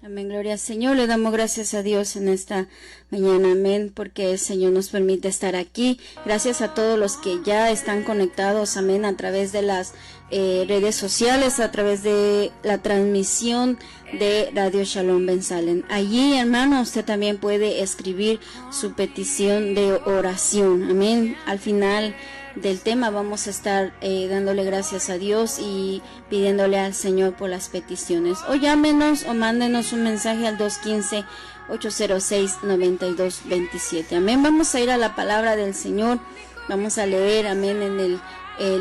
Amén, gloria al Señor. Le damos gracias a Dios en esta mañana, amén, porque el Señor nos permite estar aquí. Gracias a todos los que ya están conectados, amén, a través de las redes sociales, a través de la transmisión de Radio Shalom Ben Salem. Allí, hermano, usted también puede escribir su petición de oración, amén. Al final del tema vamos a estar dándole gracias a Dios y pidiéndole al Señor por las peticiones. O llámenos o mándenos un mensaje al 215-806-9227. Amén. Vamos a ir a la palabra del Señor. Vamos a leer, amén, en el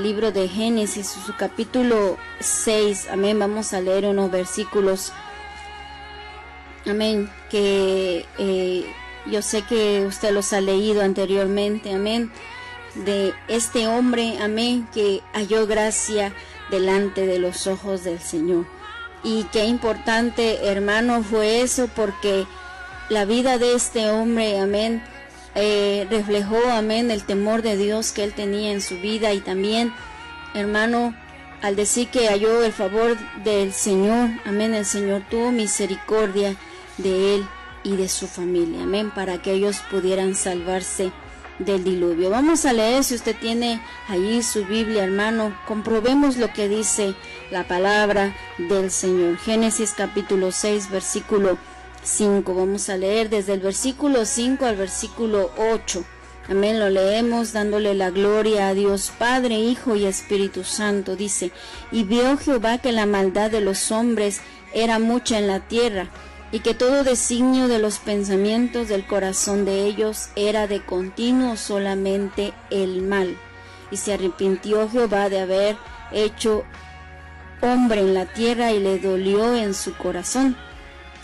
libro de Génesis, su capítulo 6. Amén. Vamos a leer unos versículos. Amén. Que yo sé que usted los ha leído anteriormente. Amén. De este hombre, amén, que halló gracia delante de los ojos del Señor. Y qué importante, hermano, fue eso, porque la vida de este hombre, amén, reflejó, amén, el temor de Dios que él tenía en su vida. Y también, hermano, al decir que halló el favor del Señor, amén, el Señor tuvo misericordia de él y de su familia, amén, para que ellos pudieran salvarse del diluvio. Vamos a leer, si usted tiene ahí su Biblia, hermano, comprobemos lo que dice la palabra del Señor. Génesis capítulo 6, versículo 5. Vamos a leer desde el versículo 5 al versículo 8. Amén, lo leemos dándole la gloria a Dios Padre, Hijo y Espíritu Santo. Dice: y vio Jehová que la maldad de los hombres era mucha en la tierra, y que todo designio de los pensamientos del corazón de ellos era de continuo solamente el mal. Y se arrepintió Jehová de haber hecho hombre en la tierra, y le dolió en su corazón.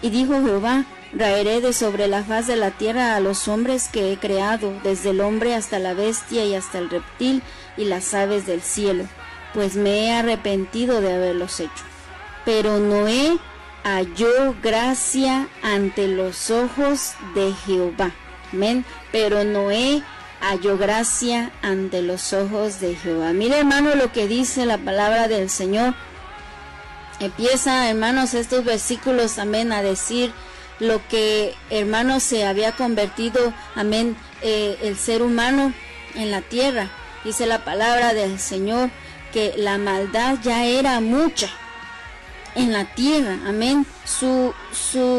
Y dijo Jehová: raeré de sobre la faz de la tierra a los hombres que he creado, desde el hombre hasta la bestia y hasta el reptil y las aves del cielo, pues me he arrepentido de haberlos hecho. Pero Noé halló gracia ante los ojos de Jehová. Amén. Pero Noé halló gracia ante los ojos de Jehová. Mire, hermano, lo que dice la palabra del Señor. Empieza, hermanos, estos versículos, amén, a decir lo que, hermanos, se había convertido, amén, el ser humano en la tierra. Dice la palabra del Señor que la maldad ya era mucha en la tierra, amén.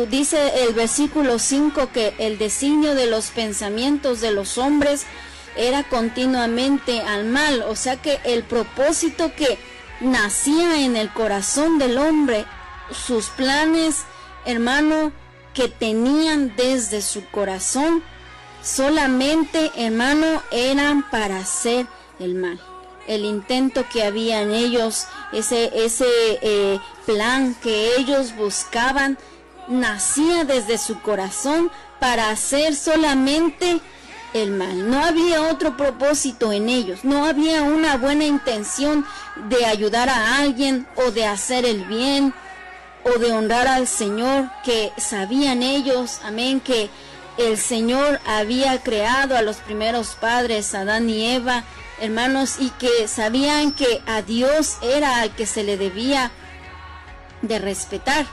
Dice el versículo 5 que el designio de los pensamientos de los hombres era continuamente al mal. O sea que el propósito que nacía en el corazón del hombre, sus planes, hermano, que tenían desde su corazón, solamente, hermano, eran para hacer el mal. El intento que había en ellos, ese plan que ellos buscaban, nacía desde su corazón para hacer solamente el mal. No había otro propósito en ellos, no había una buena intención de ayudar a alguien o de hacer el bien o de honrar al Señor, que sabían ellos, amén, que el Señor había creado a los primeros padres, Adán y Eva, hermanos, y que sabían que a Dios era al que se le debía de respetar.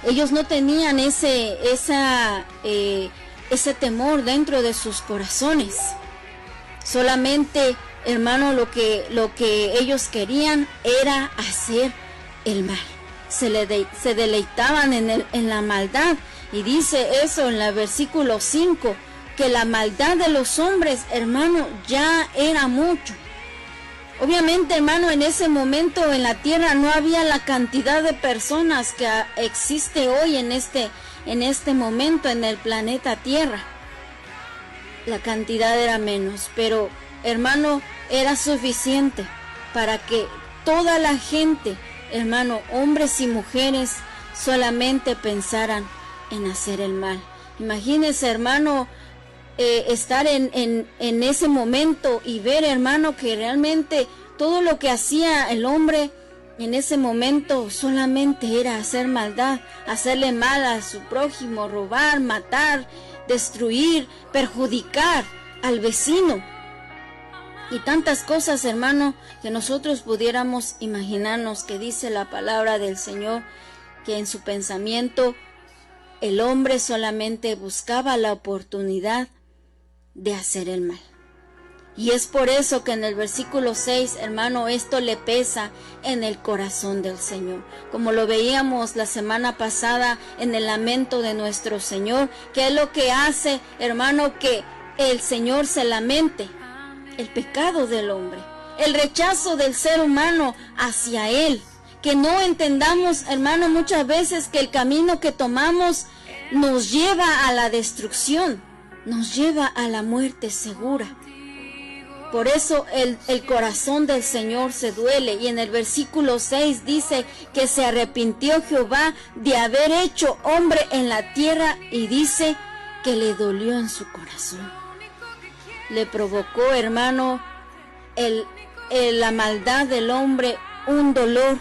Ellos no tenían ese temor dentro de sus corazones. Solamente, hermano, lo que ellos querían era hacer el mal. Se deleitaban en la maldad. Y dice eso en el versículo 5, que la maldad de los hombres, hermano, ya era mucho. Obviamente, hermano, en ese momento en la tierra no había la cantidad de personas que existe hoy en este momento en el planeta Tierra. La cantidad era menos, pero, hermano, era suficiente para que toda la gente, hermano, hombres y mujeres, solamente pensaran en hacer el mal. Imagínese, hermano, estar en ese momento y ver, hermano, que realmente todo lo que hacía el hombre en ese momento solamente era hacer maldad, hacerle mal a su prójimo, robar, matar, destruir, perjudicar al vecino y tantas cosas, hermano, que nosotros pudiéramos imaginarnos. Que dice la palabra del Señor que en su pensamiento el hombre solamente buscaba la oportunidad de hacer el mal. Y es por eso que en el versículo 6, hermano, esto le pesa en el corazón del Señor. Como lo veíamos la semana pasada en el lamento de nuestro Señor, que es lo que hace, hermano, que el Señor se lamente: el pecado del hombre, el rechazo del ser humano hacia Él. Que no entendamos, hermano, muchas veces que el camino que tomamos nos lleva a la destrucción, nos lleva a la muerte segura. Por eso el corazón del Señor se duele. Y en el versículo 6 dice que se arrepintió Jehová de haber hecho hombre en la tierra, y dice que le dolió en su corazón. Le provocó, hermano, la maldad del hombre un dolor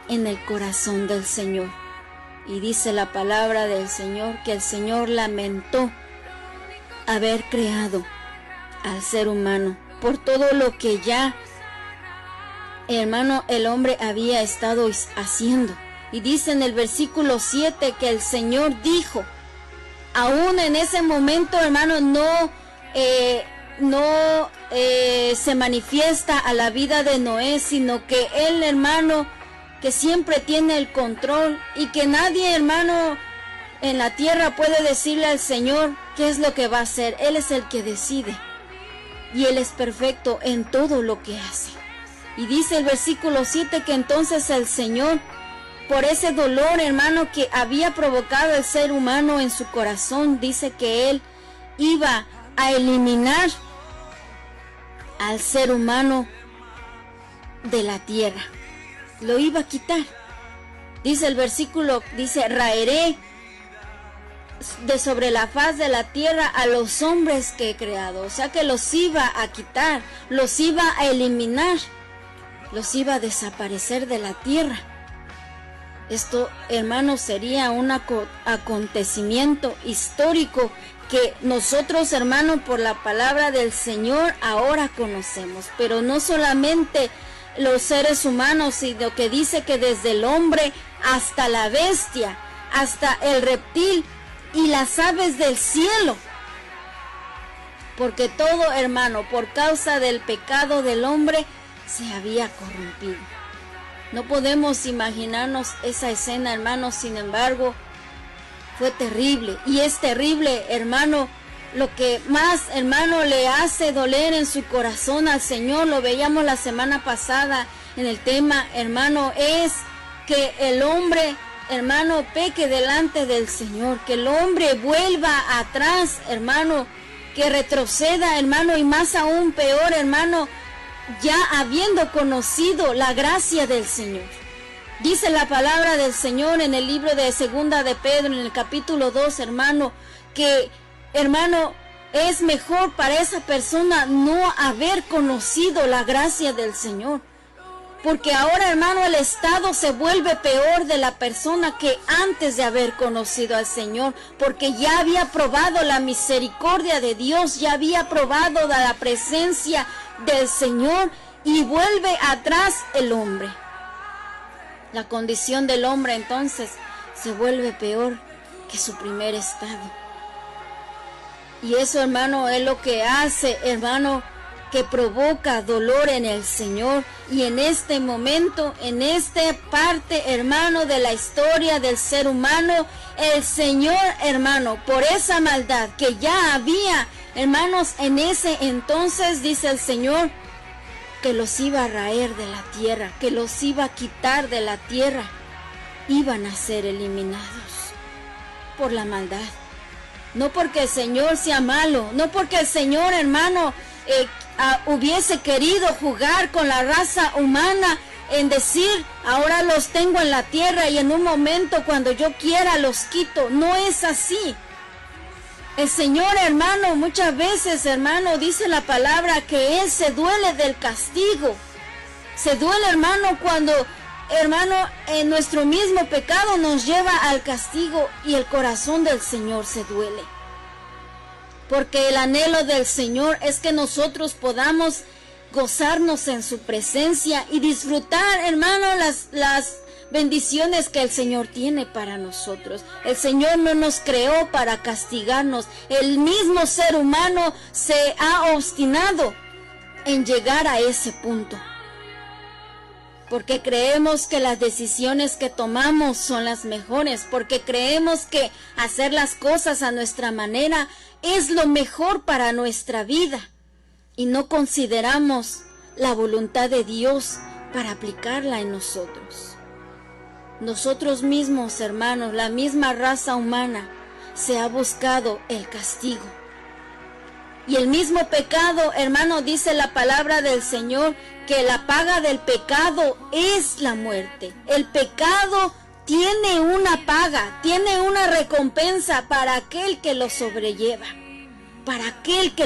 en el corazón del Señor. Y dice la palabra del Señor que el Señor lamentó haber creado al ser humano por todo lo que ya, hermano, el hombre había estado haciendo. Y dice en el versículo 7 que el Señor dijo, aún en ese momento, hermano, no se manifiesta a la vida de Noé, sino que él, hermano, que siempre tiene el control, y que nadie, hermano, en la tierra puede decirle al Señor qué es lo que va a hacer. Él es el que decide, y Él es perfecto en todo lo que hace. Y dice el versículo 7 que entonces el Señor, por ese dolor, hermano, que había provocado el ser humano en su corazón, dice que Él iba a eliminar al ser humano de la tierra. Lo iba a quitar. Dice el versículo, dice, raeré de sobre la faz de la tierra a los hombres que he creado. O sea que los iba a quitar, los iba a eliminar, los iba a desaparecer de la tierra. Esto, hermanos, sería un acontecimiento histórico que nosotros, hermanos, por la palabra del Señor ahora conocemos. Pero no solamente los seres humanos, sino que dice que desde el hombre hasta la bestia, hasta el reptil y las aves del cielo. Porque todo, hermano, por causa del pecado del hombre, se había corrompido. No podemos imaginarnos esa escena, hermano. Sin embargo, fue terrible. Y es terrible, hermano, lo que más, hermano, le hace doler en su corazón al Señor. Lo veíamos la semana pasada en el tema, hermano, es que el hombre, hermano, peque delante del Señor, que el hombre vuelva atrás, hermano, que retroceda, hermano, y más aún peor, hermano, ya habiendo conocido la gracia del Señor. Dice la palabra del Señor en el libro de Segunda de Pedro, en el capítulo 2, hermano, que, hermano, es mejor para esa persona no haber conocido la gracia del Señor. Porque ahora, hermano, el estado se vuelve peor de la persona que antes de haber conocido al Señor, porque ya había probado la misericordia de Dios, ya había probado la presencia del Señor, y vuelve atrás el hombre. La condición del hombre entonces se vuelve peor que su primer estado. Y eso, hermano, es lo que hace, hermano, que provoca dolor en el Señor. Y en este momento, en esta parte, hermano, de la historia del ser humano, el Señor, hermano, por esa maldad que ya había, hermanos, en ese entonces, dice el Señor, que los iba a raer de la tierra, que los iba a quitar de la tierra, iban a ser eliminados por la maldad. No porque el Señor sea malo, no porque el Señor, hermano, hubiese querido jugar con la raza humana en decir, ahora los tengo en la tierra y en un momento cuando yo quiera los quito. No es así. El Señor, hermano, muchas veces, hermano, dice la palabra que Él se duele del castigo. Se duele, hermano, cuando, hermano, en nuestro mismo pecado nos lleva al castigo, y el corazón del Señor se duele. Porque el anhelo del Señor es que nosotros podamos gozarnos en su presencia y disfrutar, hermano, las bendiciones que el Señor tiene para nosotros. El Señor no nos creó para castigarnos. El mismo ser humano se ha obstinado en llegar a ese punto, porque creemos que las decisiones que tomamos son las mejores, porque creemos que hacer las cosas a nuestra manera es lo mejor para nuestra vida, y no consideramos la voluntad de Dios para aplicarla en nosotros. Nosotros mismos, hermanos, la misma raza humana, se ha buscado el castigo. Y el mismo pecado, hermano, dice la palabra del Señor, que la paga del pecado es la muerte. El pecado tiene una paga, tiene una recompensa para aquel que lo sobrelleva, para aquel que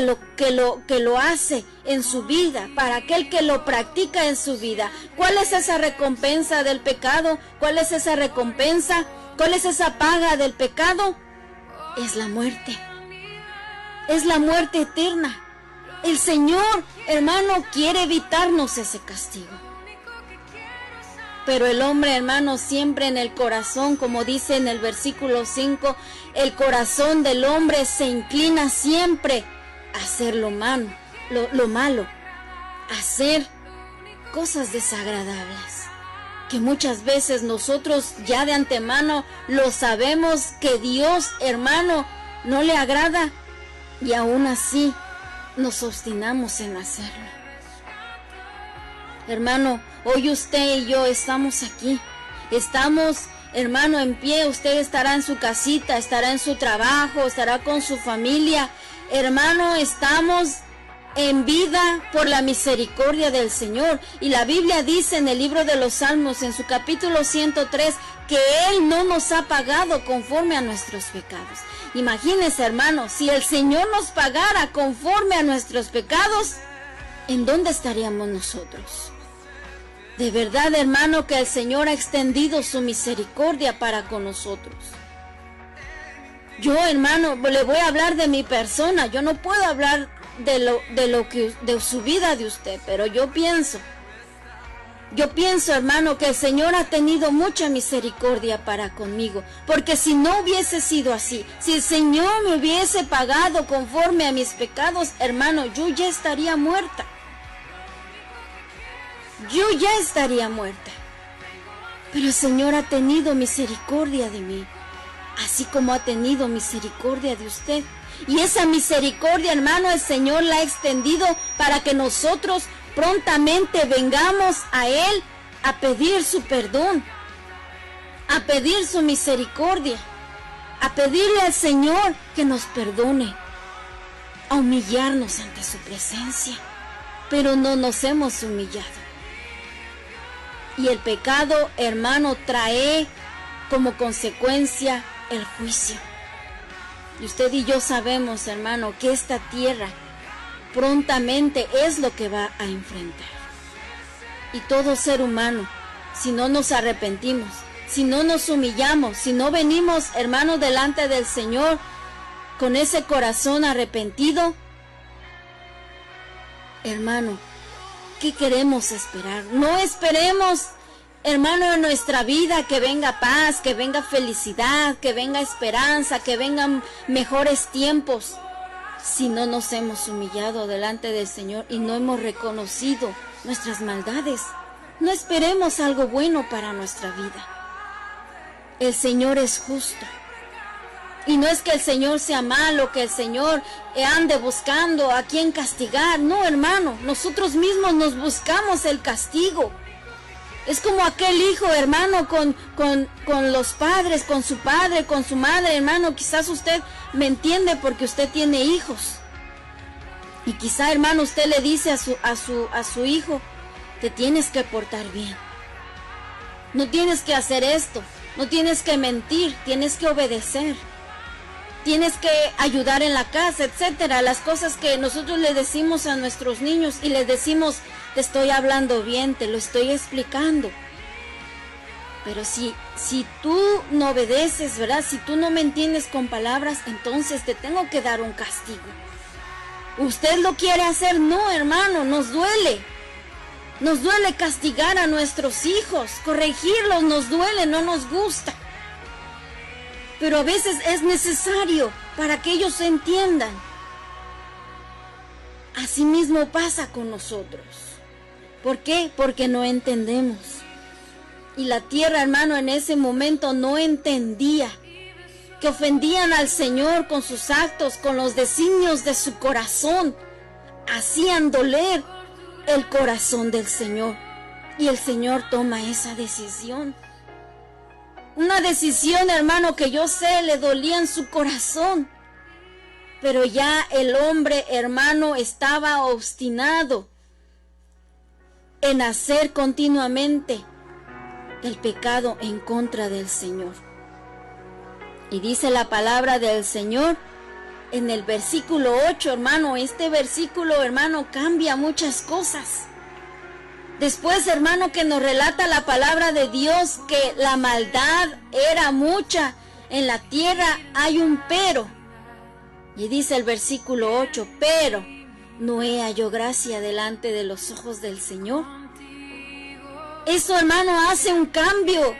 lo hace en su vida, para aquel que lo practica en su vida. ¿Cuál es esa recompensa del pecado? ¿Cuál es esa recompensa? ¿Cuál es esa paga del pecado? Es la muerte. Es la muerte eterna. El Señor, hermano, quiere evitarnos ese castigo. Pero el hombre, hermano, siempre en el corazón, como dice en el versículo 5, el corazón del hombre se inclina siempre a hacer lo malo, a hacer cosas desagradables, que muchas veces nosotros ya de antemano lo sabemos que Dios, hermano, no le agrada, y aún así nos obstinamos en hacerlo. Hermano, hoy usted y yo estamos aquí. Estamos, hermano, en pie. Usted estará en su casita, estará en su trabajo, estará con su familia. Hermano, estamos en vida por la misericordia del Señor. Y la Biblia dice en el libro de los Salmos, en su capítulo 103, que Él no nos ha pagado conforme a nuestros pecados. Imagínense, hermano, si el Señor nos pagara conforme a nuestros pecados, ¿en dónde estaríamos nosotros? De verdad, hermano, que el Señor ha extendido su misericordia para con nosotros. Yo, hermano, le voy a hablar de mi persona. Yo no puedo hablar de su vida de usted, pero yo pienso, hermano, que el Señor ha tenido mucha misericordia para conmigo, porque si no hubiese sido así, si el Señor me hubiese pagado conforme a mis pecados, hermano, yo ya estaría muerta. Yo ya estaría muerta. Pero el Señor ha tenido misericordia de mí, así como ha tenido misericordia de usted. Y esa misericordia, hermano, el Señor la ha extendido para que nosotros prontamente vengamos a Él a pedir su perdón, a pedir su misericordia, a pedirle al Señor que nos perdone, a humillarnos ante su presencia. Pero no nos hemos humillado. Y el pecado, hermano, trae como consecuencia el juicio. Y usted y yo sabemos, hermano, que esta tierra prontamente es lo que va a enfrentar. Y todo ser humano, si no nos arrepentimos, si no nos humillamos, si no venimos, hermanos, delante del Señor con ese corazón arrepentido, hermano, ¿qué queremos esperar? No esperemos, hermano, en nuestra vida que venga paz, que venga felicidad, que venga esperanza, que vengan mejores tiempos, si no nos hemos humillado delante del Señor y no hemos reconocido nuestras maldades. No esperemos algo bueno para nuestra vida. El Señor es justo. Y no es que el Señor sea malo, que el Señor ande buscando a quien castigar. No, hermano, nosotros mismos nos buscamos el castigo. Es como aquel hijo, hermano, con los padres, con su padre, con su madre, hermano. Quizás usted me entiende porque usted tiene hijos. Y quizá, hermano, usted le dice a su hijo, te tienes que portar bien. No tienes que hacer esto, no tienes que mentir, tienes que obedecer. Tienes que ayudar en la casa, etcétera. Las cosas que nosotros le decimos a nuestros niños y les decimos, te estoy hablando bien, te lo estoy explicando. Pero si tú no obedeces, ¿verdad? Si tú no me entiendes con palabras, entonces te tengo que dar un castigo. ¿Usted lo quiere hacer? No, hermano, nos duele. Nos duele castigar a nuestros hijos, corregirlos nos duele, no nos gusta. Pero a veces es necesario para que ellos entiendan. Así mismo pasa con nosotros. ¿Por qué? Porque no entendemos. Y la tierra, hermano, en ese momento no entendía que ofendían al Señor con sus actos, con los designios de su corazón. Hacían doler el corazón del Señor. Y el Señor toma esa decisión. Una decisión, hermano, que yo sé le dolía en su corazón. Pero ya el hombre, hermano, estaba obstinado en hacer continuamente el pecado en contra del Señor. Y dice la palabra del Señor en el versículo 8, hermano. Este versículo, hermano, cambia muchas cosas. Después, hermano, que nos relata la palabra de Dios que la maldad era mucha en la tierra, hay un pero. Y dice el versículo 8, pero Noé halló gracia delante de los ojos del Señor. Eso, hermano, hace un cambio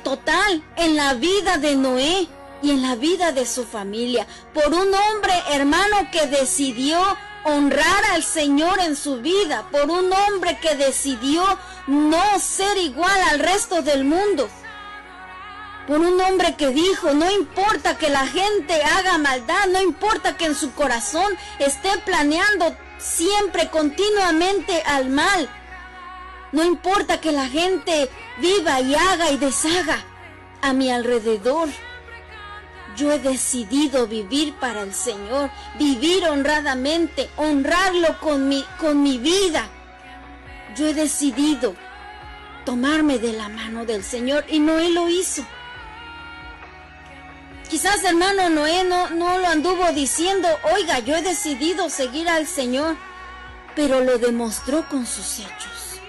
total en la vida de Noé y en la vida de su familia. Por un hombre, hermano, que decidió honrar al Señor en su vida. Por un hombre que decidió no ser igual al resto del mundo. Por un hombre que dijo, no importa que la gente haga maldad, no importa que en su corazón esté planeando siempre, continuamente al mal. No importa que la gente viva y haga y deshaga a mi alrededor. Yo he decidido vivir para el Señor, vivir honradamente, honrarlo con mi vida. Yo he decidido tomarme de la mano del Señor y Noé lo hizo. Quizás, hermano, Noé no lo anduvo diciendo, oiga, yo he decidido seguir al Señor, pero lo demostró con sus hechos.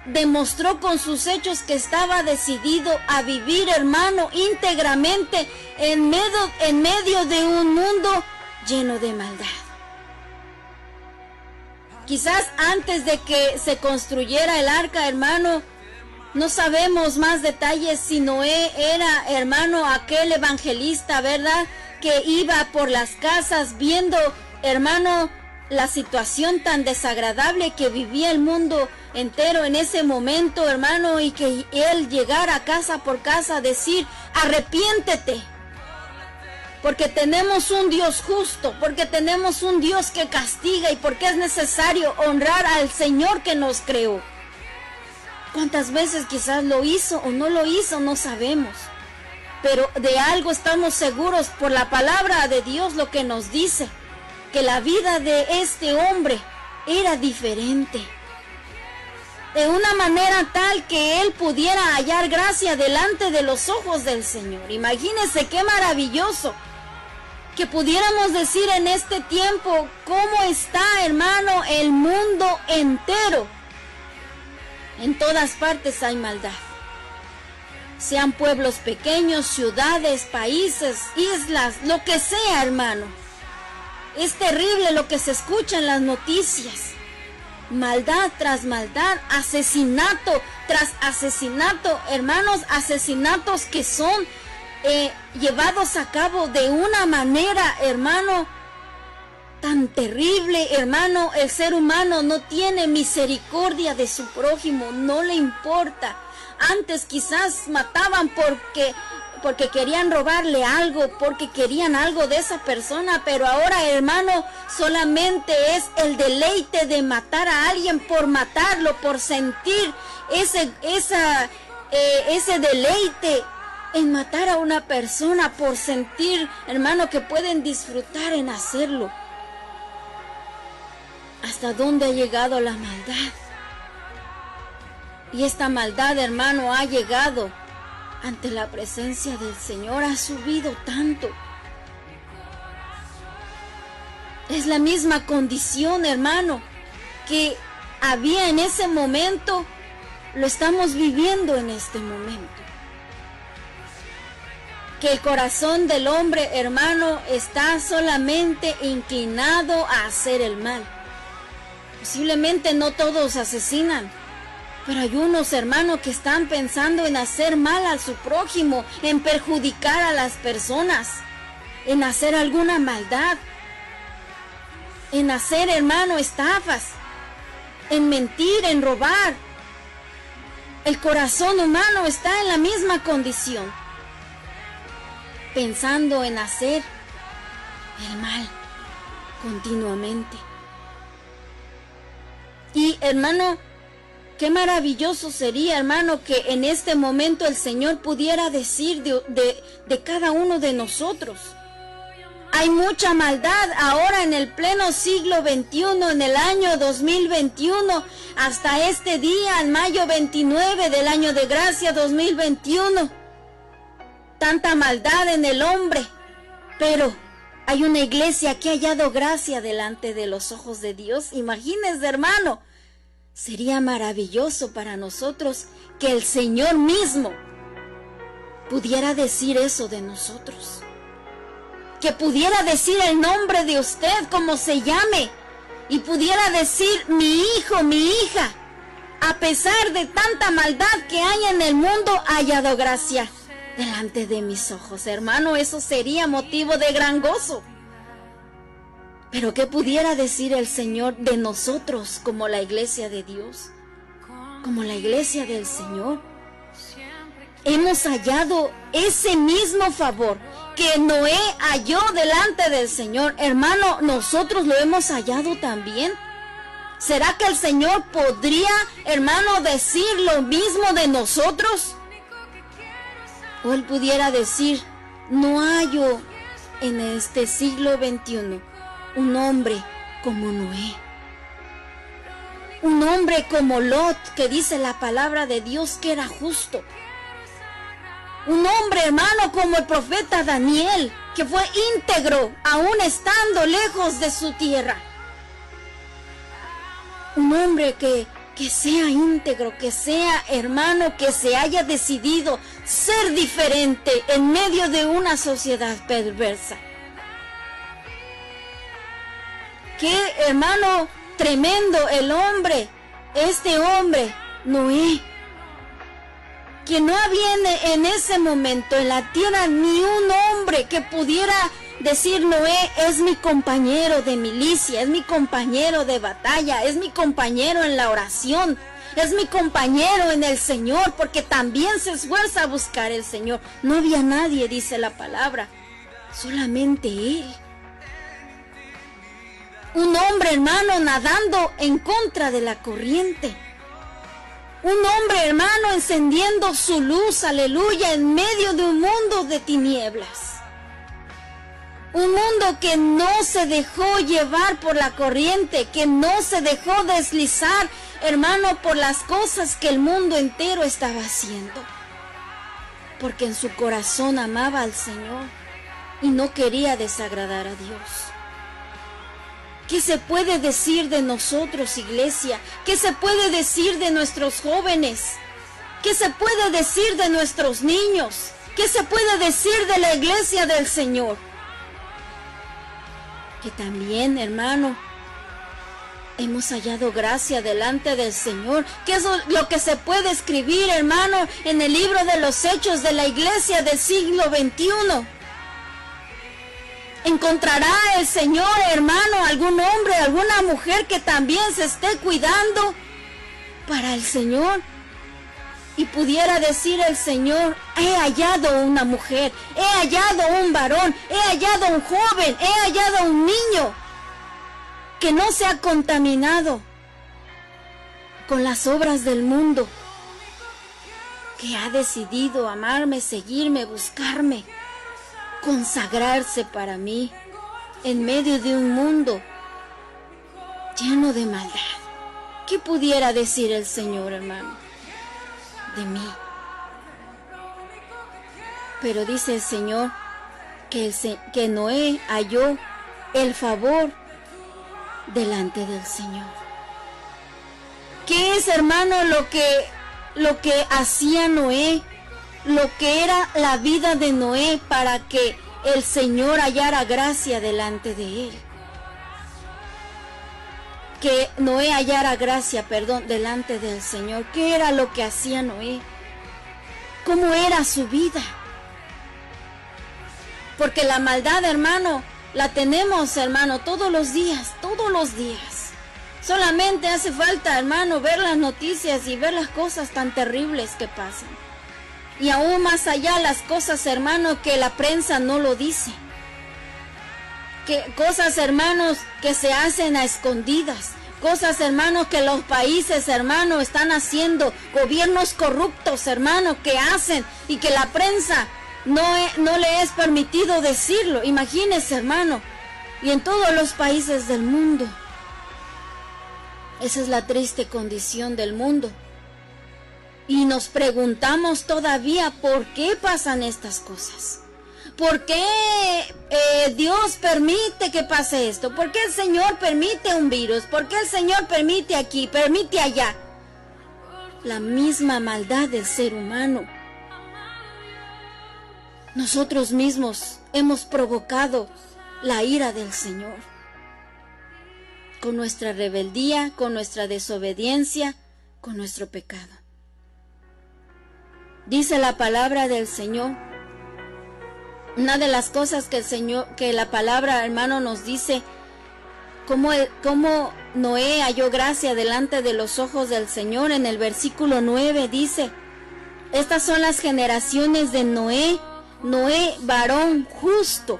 Demostró con sus hechos que estaba decidido a vivir, hermano, íntegramente en medio de un mundo lleno de maldad. Quizás antes de que se construyera el arca, hermano, no sabemos más detalles si Noé era, hermano, aquel evangelista, ¿verdad? Que iba por las casas viendo, hermano, la situación tan desagradable que vivía el mundo entero en ese momento, hermano, y que él llegara casa por casa a decir, arrepiéntete, porque tenemos un Dios justo, porque tenemos un Dios que castiga y porque es necesario honrar al Señor que nos creó. ¿Cuántas veces quizás lo hizo o no lo hizo? No sabemos. Pero de algo estamos seguros por la palabra de Dios, lo que nos dice, que la vida de este hombre era diferente. De una manera tal que él pudiera hallar gracia delante de los ojos del Señor. Imagínense qué maravilloso que pudiéramos decir en este tiempo cómo está, hermano, el mundo entero. En todas partes hay maldad. Sean pueblos pequeños, ciudades, países, islas, lo que sea, hermano. Es terrible lo que se escucha en las noticias. Maldad tras maldad, asesinato tras asesinato, hermanos, asesinatos que son llevados a cabo de una manera, hermano, tan terrible, hermano. El ser humano no tiene misericordia de su prójimo, no le importa. Antes quizás mataban porque querían robarle algo, porque querían algo de esa persona, pero ahora, hermano, solamente es el deleite de matar a alguien por matarlo, por sentir ese deleite en matar a una persona, por sentir, hermano, que pueden disfrutar en hacerlo. ¿Hasta dónde ha llegado la maldad? Y esta maldad, hermano, ha llegado ante la presencia del Señor, ha subido tanto. Es la misma condición, hermano, que había en ese momento, lo estamos viviendo en este momento. Que el corazón del hombre, hermano, está solamente inclinado a hacer el mal. Posiblemente no todos asesinan, pero hay unos, hermanos, que están pensando en hacer mal a su prójimo, en perjudicar a las personas, en hacer alguna maldad, en hacer, hermano, estafas, en mentir, en robar. El corazón humano está en la misma condición, pensando en hacer el mal continuamente. Y, hermano, qué maravilloso sería, hermano, que en este momento el Señor pudiera decir de cada uno de nosotros: hay mucha maldad ahora en el pleno siglo XXI, en el año 2021, hasta este día, en mayo 29 del año de gracia 2021. Tanta maldad en el hombre, pero hay una iglesia que ha hallado gracia delante de los ojos de Dios. Imagínense, hermano, sería maravilloso para nosotros que el Señor mismo pudiera decir eso de nosotros. Que pudiera decir el nombre de usted, como se llame, y pudiera decir: mi hijo, mi hija, a pesar de tanta maldad que hay en el mundo, ha hallado gracia delante de mis ojos. Hermano, eso sería motivo de gran gozo. Pero ¿qué pudiera decir el Señor de nosotros como la iglesia de Dios? Como la iglesia del Señor. Hemos hallado ese mismo favor que Noé halló delante del Señor. Hermano, nosotros lo hemos hallado también. ¿Será que el Señor podría, hermano, decir lo mismo de nosotros? O Él pudiera decir: no hallo en este siglo XXI un hombre como Noé, un hombre como Lot, que dice la palabra de Dios que era justo, un hombre, hermano, como el profeta Daniel, que fue íntegro aún estando lejos de su tierra. Un hombre que sea íntegro, que sea, hermano, que se haya decidido ser diferente en medio de una sociedad perversa. Qué, hermano, tremendo el hombre, este hombre, Noé, que no había en ese momento en la tierra ni un hombre que pudiera decir: Noé es mi compañero de milicia, es mi compañero de batalla, es mi compañero en la oración, es mi compañero en el Señor, porque también se esfuerza a buscar el Señor. No había nadie, dice la palabra, solamente él. Un hombre, hermano, nadando en contra de la corriente. Un hombre, hermano, encendiendo su luz, aleluya, en medio de un mundo de tinieblas. Un mundo que no se dejó llevar por la corriente, que no se dejó deslizar, hermano, por las cosas que el mundo entero estaba haciendo. Porque en su corazón amaba al Señor y no quería desagradar a Dios. ¿Qué se puede decir de nosotros, iglesia? ¿Qué se puede decir de nuestros jóvenes? ¿Qué se puede decir de nuestros niños? ¿Qué se puede decir de la iglesia del Señor? Que también, hermano, hemos hallado gracia delante del Señor. Que eso es lo que se puede escribir, hermano, en el libro de los Hechos de la iglesia del siglo XXI. ¿Encontrará el Señor, hermano, algún hombre, alguna mujer que también se esté cuidando para el Señor? Y pudiera decir el Señor: he hallado una mujer, he hallado un varón, he hallado un joven, he hallado un niño que no se ha contaminado con las obras del mundo, que ha decidido amarme, seguirme, buscarme, consagrarse para mí en medio de un mundo lleno de maldad. ¿Qué pudiera decir el Señor, hermano, de mí? Pero dice el Señor que Noé halló el favor delante del Señor. ¿Qué es, hermano, lo que hacía Noé? Lo que era la vida de Noé para que el Señor hallara gracia delante de él. que Noé hallara gracia, delante del Señor. ¿Qué era lo que hacía Noé? ¿Cómo era su vida? Porque la maldad, hermano, la tenemos, hermano, todos los días, todos los días. Solamente hace falta, hermano, ver las noticias y ver las cosas tan terribles que pasan. Y aún más allá las cosas, hermano, que la prensa no lo dice. Que cosas, hermanos, que se hacen a escondidas. Cosas, hermanos, que los países, hermano, están haciendo. Gobiernos corruptos, hermano, que hacen y que la prensa no le es permitido decirlo. Imagínense, hermano. Y en todos los países del mundo. Esa es la triste condición del mundo. Y nos preguntamos todavía por qué pasan estas cosas. ¿Por qué Dios permite que pase esto? ¿Por qué el Señor permite un virus? ¿Por qué el Señor permite aquí, permite allá? La misma maldad del ser humano. Nosotros mismos hemos provocado la ira del Señor. Con nuestra rebeldía, con nuestra desobediencia, con nuestro pecado. Dice la palabra del Señor. Una de las cosas que la palabra, hermano, nos dice, cómo Noé halló gracia delante de los ojos del Señor. En el versículo 9 dice, estas son las generaciones de Noé. Noé, varón justo,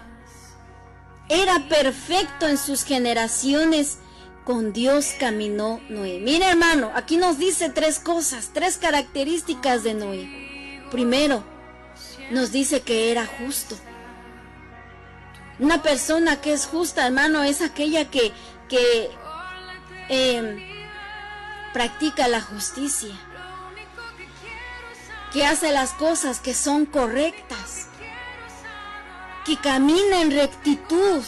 era perfecto en sus generaciones, con Dios caminó Noé. Mira, hermano, aquí nos dice tres cosas, tres características de Noé. Primero, nos dice que era justo. Una persona que es justa, hermano, es aquella que practica la justicia, que hace las cosas que son correctas, que camina en rectitud,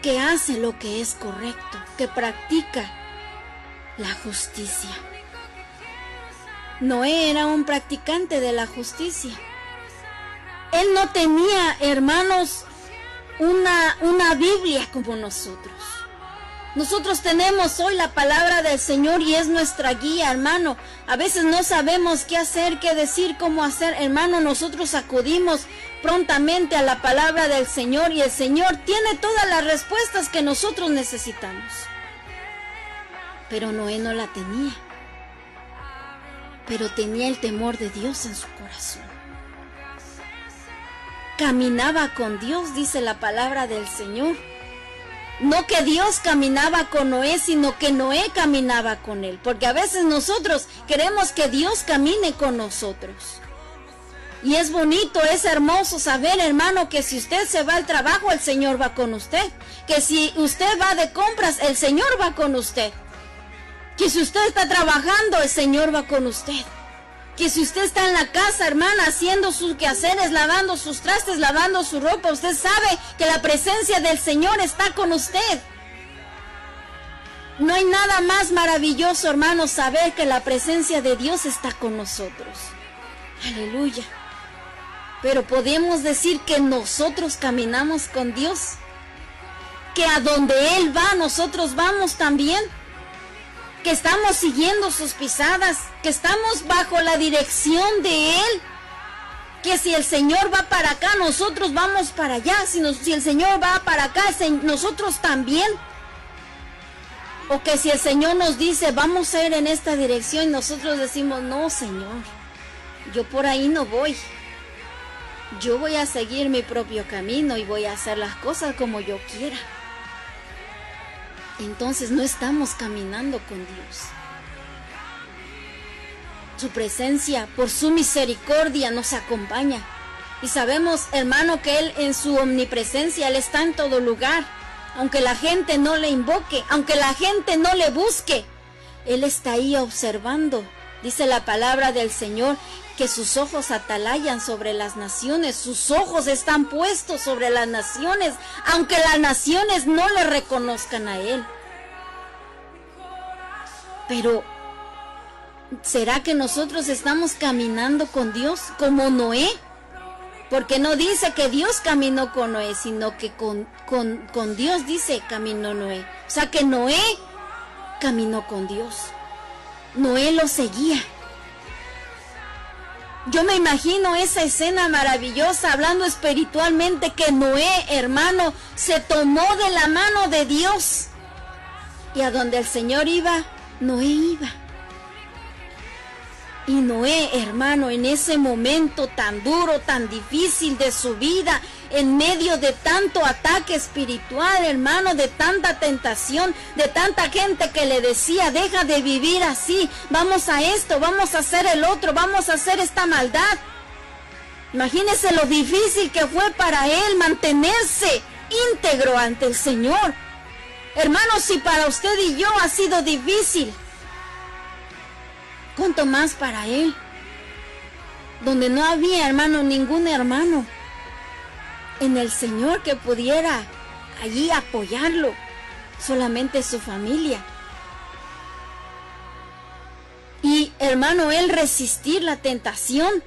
que hace lo que es correcto, que practica la justicia. Noé era un practicante de la justicia. Él no tenía, hermanos, una Biblia como nosotros. Nosotros tenemos hoy la palabra del Señor y es nuestra guía, hermano. A veces no sabemos qué hacer, qué decir, cómo hacer. Hermano, nosotros acudimos prontamente a la palabra del Señor y el Señor tiene todas las respuestas que nosotros necesitamos. Pero Noé no la tenía. Pero tenía el temor de Dios en su corazón. Caminaba con Dios, dice la palabra del Señor. No que Dios caminaba con Noé, sino que Noé caminaba con él. Porque a veces nosotros queremos que Dios camine con nosotros. Y es bonito, es hermoso saber, hermano, que si usted se va al trabajo, el Señor va con usted. Que si usted va de compras, el Señor va con usted. Que si usted está trabajando, el Señor va con usted. Que si usted está en la casa, hermana, haciendo sus quehaceres, lavando sus trastes, lavando su ropa, usted sabe que la presencia del Señor está con usted. No hay nada más maravilloso, hermano, saber que la presencia de Dios está con nosotros. Aleluya. Pero podemos decir que nosotros caminamos con Dios. Que a donde Él va, nosotros vamos también. Que estamos siguiendo sus pisadas, que estamos bajo la dirección de Él, que si el Señor va para acá, nosotros vamos para allá, si el Señor va para acá, nosotros también, o que si el Señor nos dice, vamos a ir en esta dirección, nosotros decimos, no, Señor, yo por ahí no voy, yo voy a seguir mi propio camino y voy a hacer las cosas como yo quiera. Entonces no estamos caminando con Dios. Su presencia, por su misericordia, nos acompaña. Y sabemos, hermano, que Él en su omnipresencia, Él está en todo lugar. Aunque la gente no le invoque, aunque la gente no le busque, Él está ahí observando. Dice la palabra del Señor que sus ojos atalayan sobre las naciones, sus ojos están puestos sobre las naciones, aunque las naciones no le reconozcan a Él. Pero, ¿será que nosotros estamos caminando con Dios como Noé? Porque no dice que Dios caminó con Noé, sino que con Dios dice caminó Noé. O sea que Noé caminó con Dios. Noé lo seguía. Yo me imagino esa escena maravillosa, hablando espiritualmente, que Noé, hermano, se tomó de la mano de Dios. Y a donde el Señor iba, Noé iba. Y Noé, hermano, en ese momento tan duro, tan difícil de su vida, en medio de tanto ataque espiritual, hermano, de tanta tentación, de tanta gente que le decía, deja de vivir así, vamos a esto, vamos a hacer el otro, vamos a hacer esta maldad. Imagínese lo difícil que fue para él mantenerse íntegro ante el Señor. Hermano, si para usted y yo ha sido difícil, ¿cuánto más para él? Donde no había, hermano, ningún hermano en el Señor que pudiera allí apoyarlo, solamente su familia. Y, hermano, él resistir la tentación.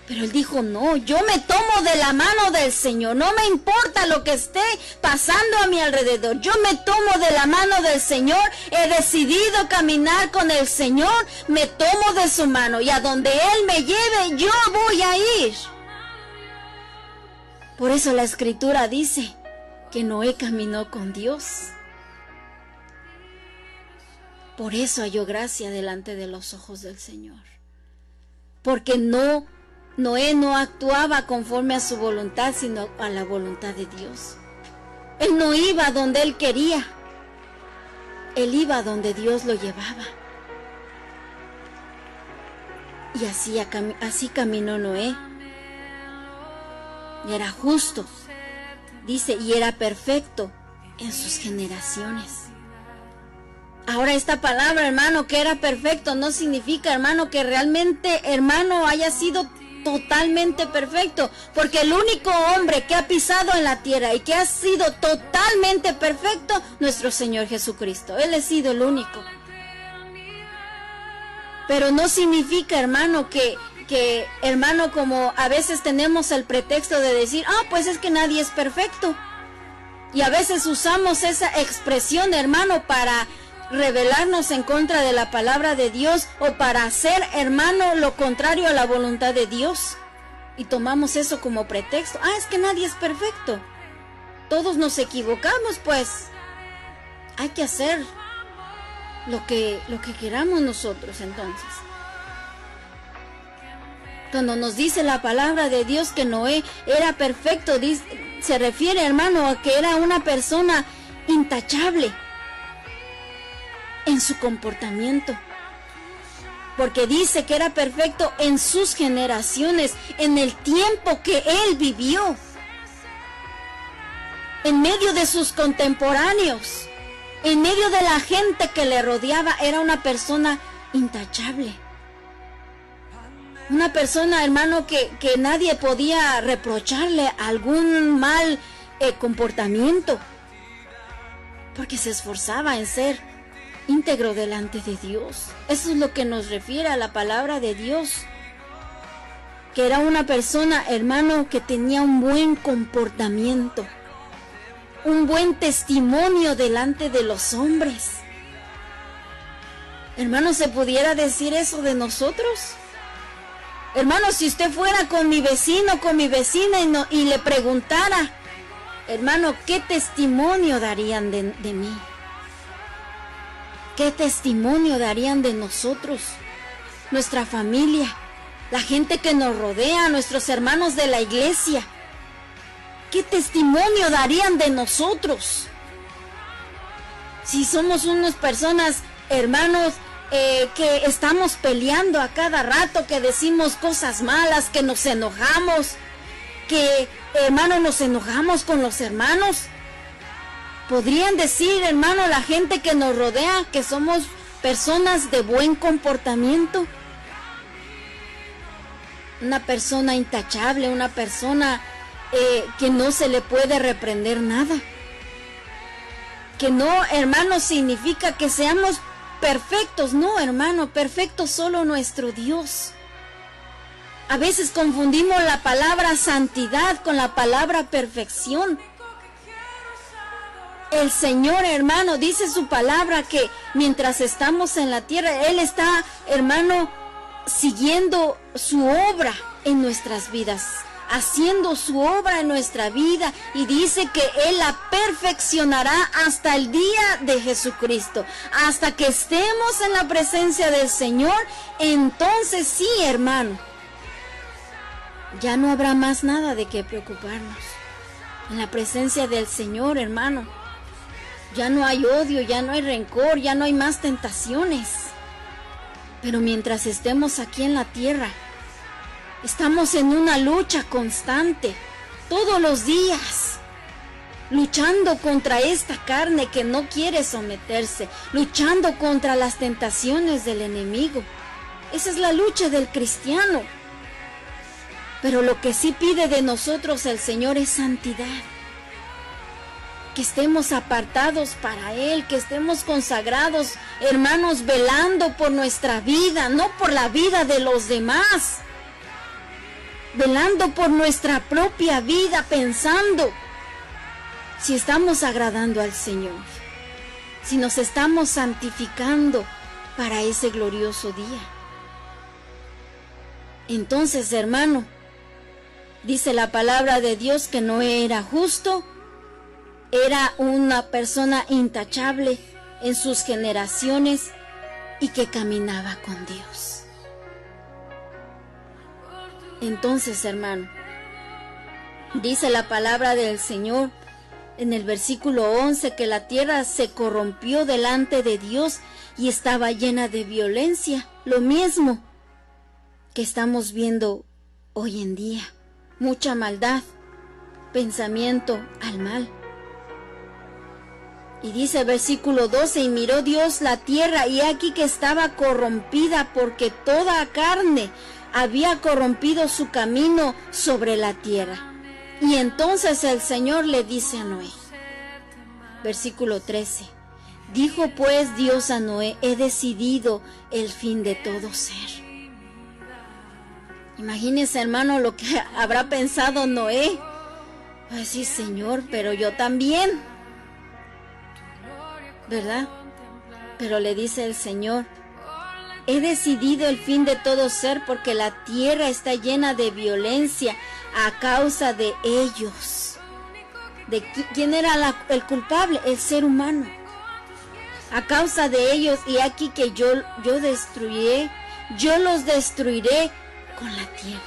Pero él dijo, no, yo me tomo de la mano del Señor, no me importa lo que esté pasando a mi alrededor, yo me tomo de la mano del Señor, he decidido caminar con el Señor, me tomo de su mano y a donde Él me lleve, yo voy a ir. Por eso la Escritura dice que Noé caminó con Dios. Por eso halló gracia delante de los ojos del Señor. Porque Noé no actuaba conforme a su voluntad, sino a la voluntad de Dios. Él no iba donde él quería. Él iba donde Dios lo llevaba. Y así caminó Noé. Y era justo, dice, y era perfecto en sus generaciones. Ahora esta palabra, hermano, que era perfecto, no significa, hermano, que realmente, hermano, haya sido totalmente perfecto, porque el único hombre que ha pisado en la tierra y que ha sido totalmente perfecto, nuestro Señor Jesucristo. Él ha sido el único. Pero no significa, hermano, que hermano, como a veces tenemos el pretexto de decir, pues es que nadie es perfecto. Y a veces usamos esa expresión, hermano, para rebelarnos en contra de la palabra de Dios o para hacer, hermano, lo contrario a la voluntad de Dios. Y tomamos eso como pretexto. Es que nadie es perfecto. Todos nos equivocamos, pues. Hay que hacer lo que queramos nosotros, entonces. Cuando nos dice la palabra de Dios que Noé era perfecto, se refiere, hermano, a que era una persona intachable en su comportamiento, porque dice que era perfecto en sus generaciones, en el tiempo que él vivió, en medio de sus contemporáneos, en medio de la gente que le rodeaba. Era una persona intachable, una persona, hermano, que nadie podía reprocharle algún mal comportamiento, porque se esforzaba en ser íntegro delante de Dios. Eso es lo que nos refiere a la palabra de Dios, que era una persona, hermano, que tenía un buen comportamiento, un buen testimonio delante de los hombres. Hermano, ¿se pudiera decir eso de nosotros? Hermano, si usted fuera con mi vecino, con mi vecina y le preguntara, hermano, ¿qué testimonio darían de mí? ¿Qué testimonio darían de nosotros? Nuestra familia, la gente que nos rodea, nuestros hermanos de la iglesia. ¿Qué testimonio darían de nosotros? Si somos unas personas, hermanos, que estamos peleando a cada rato, que decimos cosas malas, que nos enojamos, que, hermano, nos enojamos con los hermanos. ¿Podrían decir, hermano, la gente que nos rodea que somos personas de buen comportamiento? Una persona intachable, una persona que no se le puede reprender nada. Que no, hermano, significa que seamos perfectos. No, hermano, perfecto solo nuestro Dios. A veces confundimos la palabra santidad con la palabra perfección. El Señor, hermano, dice su palabra que mientras estamos en la tierra, Él está, hermano, siguiendo su obra en nuestras vidas, haciendo su obra en nuestra vida, y dice que Él la perfeccionará hasta el día de Jesucristo, hasta que estemos en la presencia del Señor. Entonces sí, hermano, ya no habrá más nada de qué preocuparnos. En la presencia del Señor, hermano, ya no hay odio, ya no hay rencor, ya no hay más tentaciones. Pero mientras estemos aquí en la tierra, estamos en una lucha constante, todos los días, luchando contra esta carne que no quiere someterse, luchando contra las tentaciones del enemigo. Esa es la lucha del cristiano. Pero lo que sí pide de nosotros el Señor es santidad. Que estemos apartados para Él, que estemos consagrados, hermanos, velando por nuestra vida, no por la vida de los demás. Velando por nuestra propia vida, pensando si estamos agradando al Señor, si nos estamos santificando para ese glorioso día. Entonces, hermano, dice la palabra de Dios que Noé era justo, era una persona intachable en sus generaciones y que caminaba con Dios. Entonces, hermano, dice la palabra del Señor en el versículo 11 que la tierra se corrompió delante de Dios y estaba llena de violencia, lo mismo que estamos viendo hoy en día. Mucha maldad, pensamiento al mal. Y dice el versículo 12, y miró Dios la tierra, y aquí que estaba corrompida, porque toda carne había corrompido su camino sobre la tierra. Y entonces el Señor le dice a Noé, versículo 13, dijo pues Dios a Noé, he decidido el fin de todo ser. Imagínese, hermano, lo que habrá pensado Noé. Pues sí, Señor, pero yo también, ¿verdad? Pero le dice el Señor, he decidido el fin de todo ser porque la tierra está llena de violencia a causa de ellos. ¿De quién era el culpable? El ser humano. A causa de ellos, y aquí que yo los destruiré con la tierra.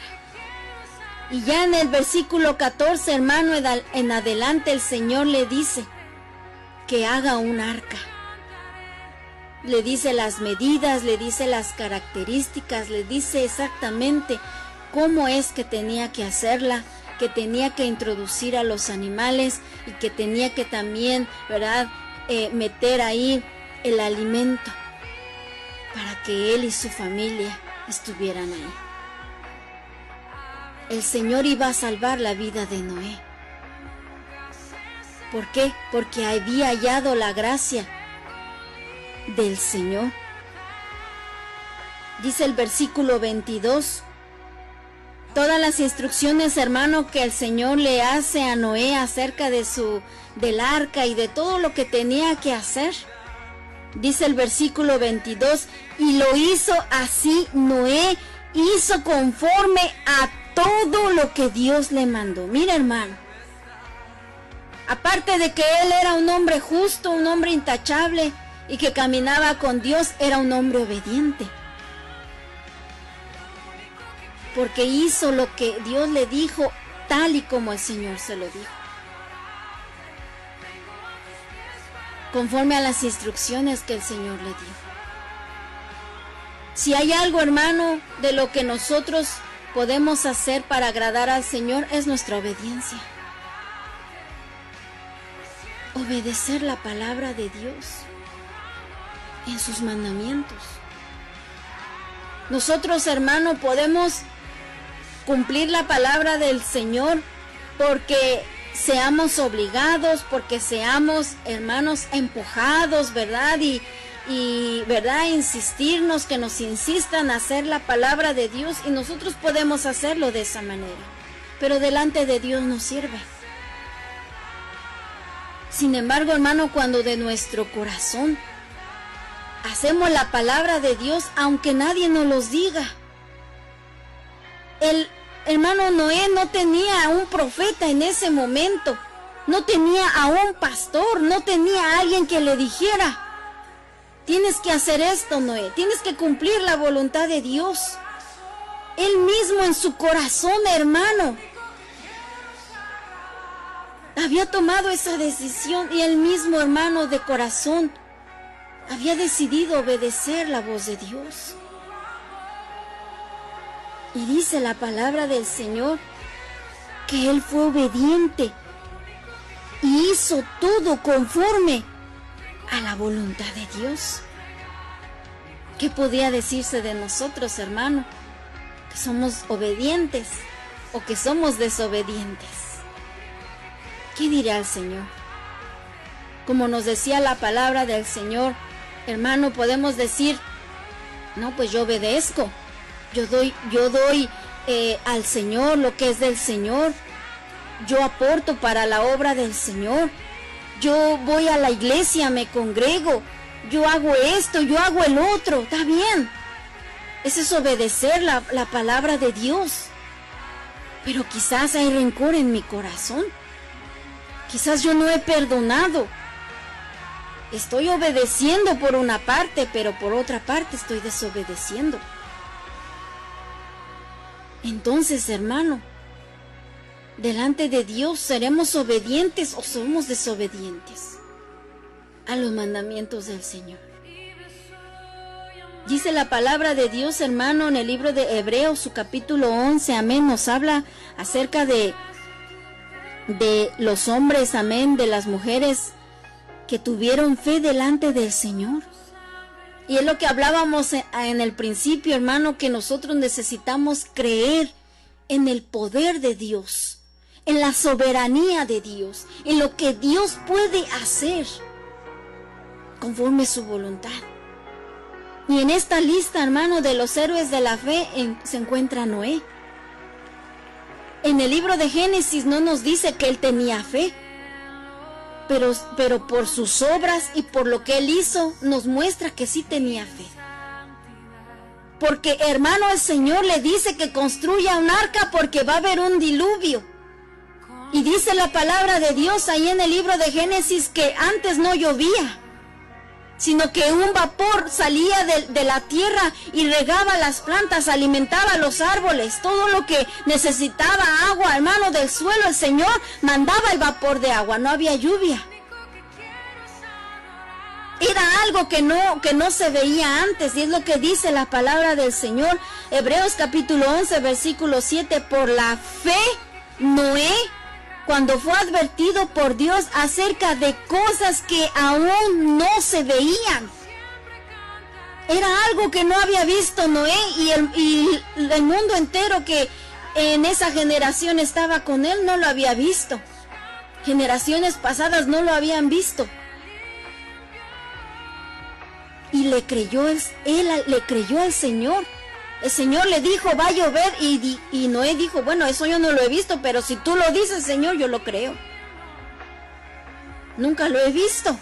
Y ya en el versículo 14, hermano, en adelante el Señor le dice que haga un arca. Le dice las medidas, le dice las características, le dice exactamente cómo es que tenía que hacerla, que tenía que introducir a los animales y que tenía que también, ¿verdad?, meter ahí el alimento para que él y su familia estuvieran ahí. El Señor iba a salvar la vida de Noé. ¿Por qué? Porque había hallado la gracia del Señor. Dice el versículo 22, todas las instrucciones, hermano, que el Señor le hace a Noé acerca del arca y de todo lo que tenía que hacer. Dice el versículo 22, y lo hizo así Noé, hizo conforme a todo lo que Dios le mandó. Mira, hermano, aparte de que él era un hombre justo, un hombre intachable y que caminaba con Dios, era un hombre obediente. Porque hizo lo que Dios le dijo tal y como el Señor se lo dijo. Conforme a las instrucciones que el Señor le dio. Si hay algo, hermano, de lo que nosotros podemos hacer para agradar al Señor, es nuestra obediencia. Obedecer la palabra de Dios en sus mandamientos. Nosotros, hermano, podemos cumplir la palabra del Señor porque seamos obligados, porque seamos, hermanos, empujados, ¿verdad? Y ¿verdad? Insistirnos, que nos insistan a hacer la palabra de Dios, y nosotros podemos hacerlo de esa manera, pero delante de Dios no sirve. Sin embargo, hermano, cuando de nuestro corazón hacemos la palabra de Dios, aunque nadie nos los diga. El hermano Noé no tenía a un profeta en ese momento, no tenía a un pastor, no tenía a alguien que le dijera: tienes que hacer esto, Noé, tienes que cumplir la voluntad de Dios. Él mismo en su corazón, hermano, había tomado esa decisión, y él mismo, hermano, de corazón había decidido obedecer la voz de Dios. Y dice la palabra del Señor que él fue obediente y hizo todo conforme a la voluntad de Dios. ¿Qué podía decirse de nosotros, hermano? ¿Que somos obedientes o que somos desobedientes? ¿Qué dirá el Señor? Como nos decía la palabra del Señor, hermano, podemos decir: no, pues yo obedezco, yo doy al Señor lo que es del Señor, yo aporto para la obra del Señor, yo voy a la iglesia, me congrego, yo hago esto, yo hago el otro. Está bien, eso es obedecer la palabra de Dios. Pero quizás hay rencor en mi corazón, quizás yo no he perdonado. Estoy obedeciendo por una parte, pero por otra parte estoy desobedeciendo. Entonces, hermano, delante de Dios, ¿seremos obedientes o somos desobedientes a los mandamientos del Señor? Dice la palabra de Dios, hermano, en el libro de Hebreos, su capítulo 11, amén, nos habla acerca de los hombres, amén, de las mujeres que tuvieron fe delante del Señor. Y es lo que hablábamos en el principio, hermano, que nosotros necesitamos creer en el poder de Dios, en la soberanía de Dios, en lo que Dios puede hacer conforme su voluntad. Y en esta lista, hermano, de los héroes de la fe se encuentra Noé. En el libro de Génesis no nos dice que él tenía fe, pero por sus obras y por lo que él hizo, nos muestra que sí tenía fe. Porque, hermano, el Señor le dice que construya un arca porque va a haber un diluvio. Y dice la palabra de Dios ahí en el libro de Génesis que antes no llovía, sino que un vapor salía de la tierra y regaba las plantas, alimentaba los árboles, todo lo que necesitaba agua, hermano, del suelo, el Señor mandaba el vapor de agua, no había lluvia. Era algo que no se veía antes, y es lo que dice la palabra del Señor. Hebreos capítulo 11, versículo 7, por la fe, Noé, cuando fue advertido por Dios acerca de cosas que aún no se veían. Era algo que no había visto Noé, y el mundo entero que en esa generación estaba con él no lo había visto. Generaciones pasadas no lo habían visto. Y él le creyó al Señor. El Señor le dijo, va a llover, y Noé dijo, bueno, eso yo no lo he visto, pero si tú lo dices, Señor, yo lo creo. Nunca lo he visto,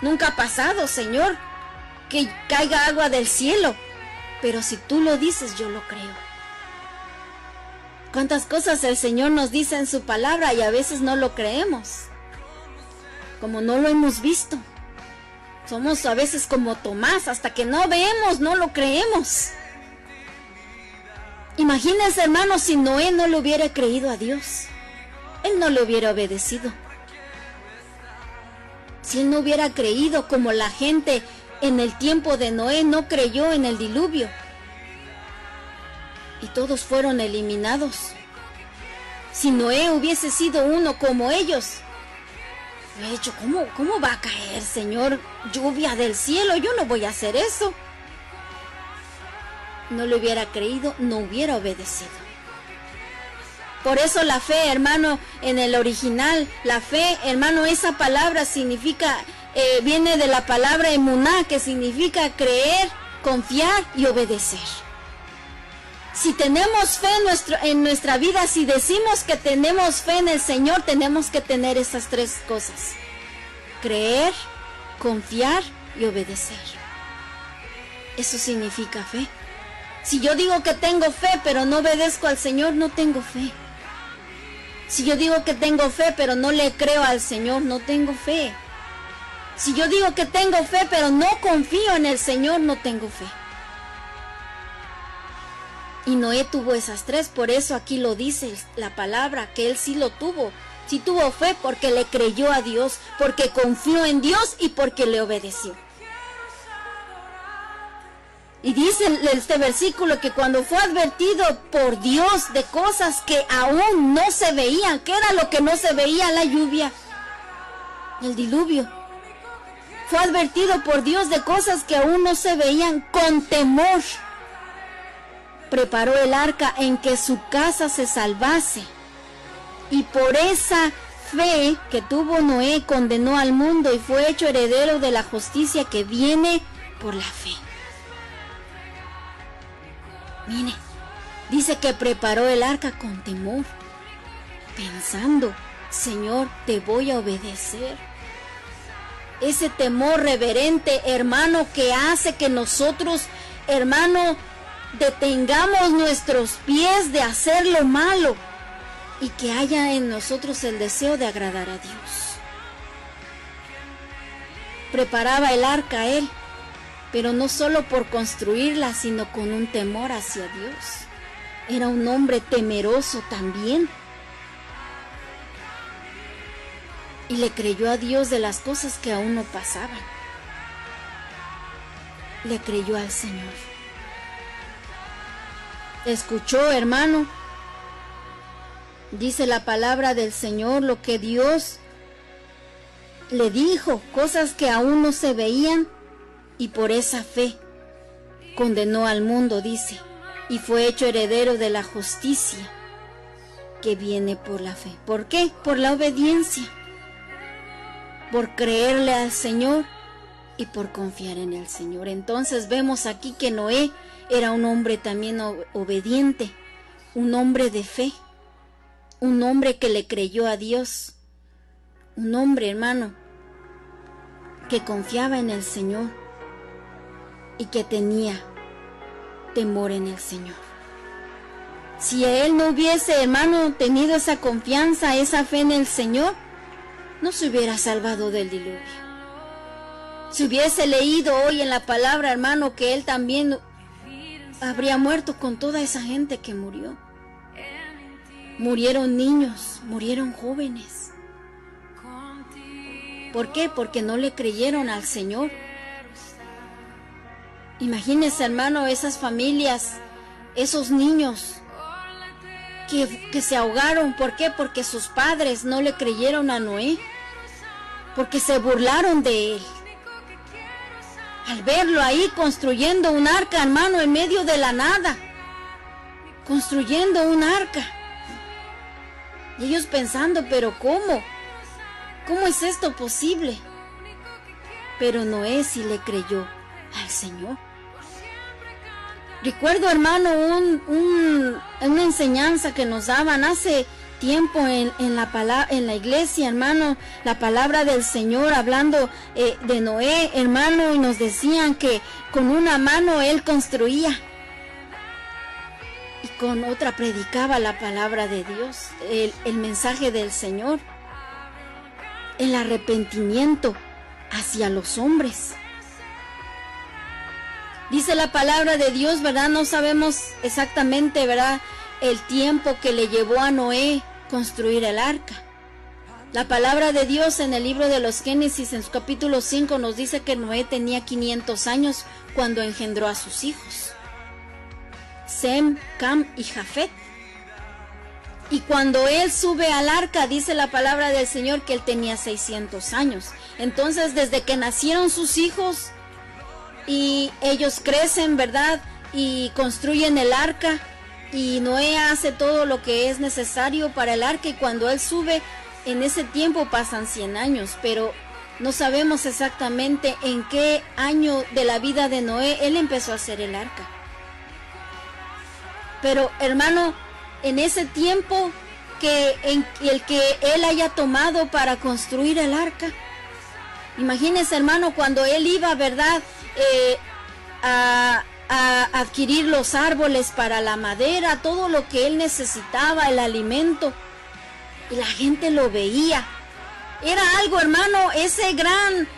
nunca ha pasado, Señor, que caiga agua del cielo, pero si tú lo dices, yo lo creo. ¿Cuántas cosas el Señor nos dice en su palabra y a veces no lo creemos? Como no lo hemos visto. Somos a veces como Tomás, hasta que no vemos, no lo creemos. Imagínense, hermanos, si Noé no le hubiera creído a Dios, él no le hubiera obedecido. Si él no hubiera creído como la gente en el tiempo de Noé no creyó en el diluvio, y todos fueron eliminados. Si Noé hubiese sido uno como ellos, le he dicho, ¿cómo va a caer, Señor, lluvia del cielo? Yo no voy a hacer eso. No le hubiera creído, no hubiera obedecido. Por eso la fe, hermano, en el original, la fe, hermano, esa palabra significa viene de la palabra emuná, que significa creer, confiar y obedecer. Si tenemos fe en nuestra vida, si decimos que tenemos fe en el Señor, tenemos que tener esas tres cosas: creer, confiar y obedecer. Eso significa fe. Si yo digo que tengo fe, pero no obedezco al Señor, no tengo fe. Si yo digo que tengo fe, pero no le creo al Señor, no tengo fe. Si yo digo que tengo fe, pero no confío en el Señor, no tengo fe. Y Noé tuvo esas tres, por eso aquí lo dice la palabra, que él sí lo tuvo. Sí tuvo fe porque le creyó a Dios, porque confió en Dios y porque le obedeció. Y dice este versículo que cuando fue advertido por Dios de cosas que aún no se veían, ¿qué era lo que no se veía? La lluvia, el diluvio. Fue advertido por Dios de cosas que aún no se veían, con temor preparó el arca en que su casa se salvase. Y por esa fe que tuvo Noé, condenó al mundo y fue hecho heredero de la justicia que viene por la fe. Mire, dice que preparó el arca con temor, pensando: Señor, te voy a obedecer. Ese temor reverente, hermano, que hace que nosotros, hermano, detengamos nuestros pies de hacer lo malo y que haya en nosotros el deseo de agradar a Dios. Preparaba el arca él, pero no solo por construirla, sino con un temor hacia Dios. Era un hombre temeroso también. Y le creyó a Dios de las cosas que aún no pasaban. Le creyó al Señor. Escuchó, hermano, dice la palabra del Señor, lo que Dios le dijo, cosas que aún no se veían, y por esa fe condenó al mundo, dice, y fue hecho heredero de la justicia que viene por la fe. ¿Por qué? Por la obediencia, por creerle al Señor y por confiar en el Señor. Entonces vemos aquí que Noé era un hombre también obediente, un hombre de fe, un hombre que le creyó a Dios, un hombre, hermano, que confiaba en el Señor y que tenía temor en el Señor. Si él no hubiese, hermano, tenido esa confianza, esa fe en el Señor, no se hubiera salvado del diluvio. Si hubiese leído hoy en la palabra, hermano, que él también habría muerto con toda esa gente que murió. Murieron niños, murieron jóvenes. ¿Por qué? Porque no le creyeron al Señor. Imagínense, hermano, esas familias, esos niños que se ahogaron. ¿Por qué? Porque sus padres no le creyeron a Noé, porque se burlaron de él. Al verlo ahí construyendo un arca, hermano, en medio de la nada, construyendo un arca. Y ellos pensando, pero ¿cómo? ¿Cómo es esto posible? Pero Noé sí le creyó al Señor. Recuerdo, hermano, una enseñanza que nos daban hace tiempo en la iglesia, hermano, la palabra del Señor, hablando de Noé, hermano, y nos decían que con una mano él construía y con otra predicaba la palabra de Dios, el mensaje del Señor, el arrepentimiento hacia los hombres. Dice la palabra de Dios, ¿verdad? No sabemos exactamente, ¿verdad?, el tiempo que le llevó a Noé construir el arca. La palabra de Dios en el libro de los Génesis, en su capítulo 5, nos dice que Noé tenía 500 años cuando engendró a sus hijos, Sem, Cam y Jafet. Y cuando él sube al arca, dice la palabra del Señor que él tenía 600 años. Entonces, desde que nacieron sus hijos y ellos crecen, ¿verdad?, y construyen el arca, y Noé hace todo lo que es necesario para el arca, y cuando él sube, en ese tiempo pasan 100 años, pero No sabemos exactamente en qué año de la vida de Noé él empezó a hacer el arca. Pero hermano, en ese tiempo el que él haya tomado para construir el arca, imagínense hermano, cuando él iba, ¿verdad?, a adquirir los árboles para la madera, todo lo que él necesitaba, el alimento, y la gente lo veía. Era algo, hermano, ese gran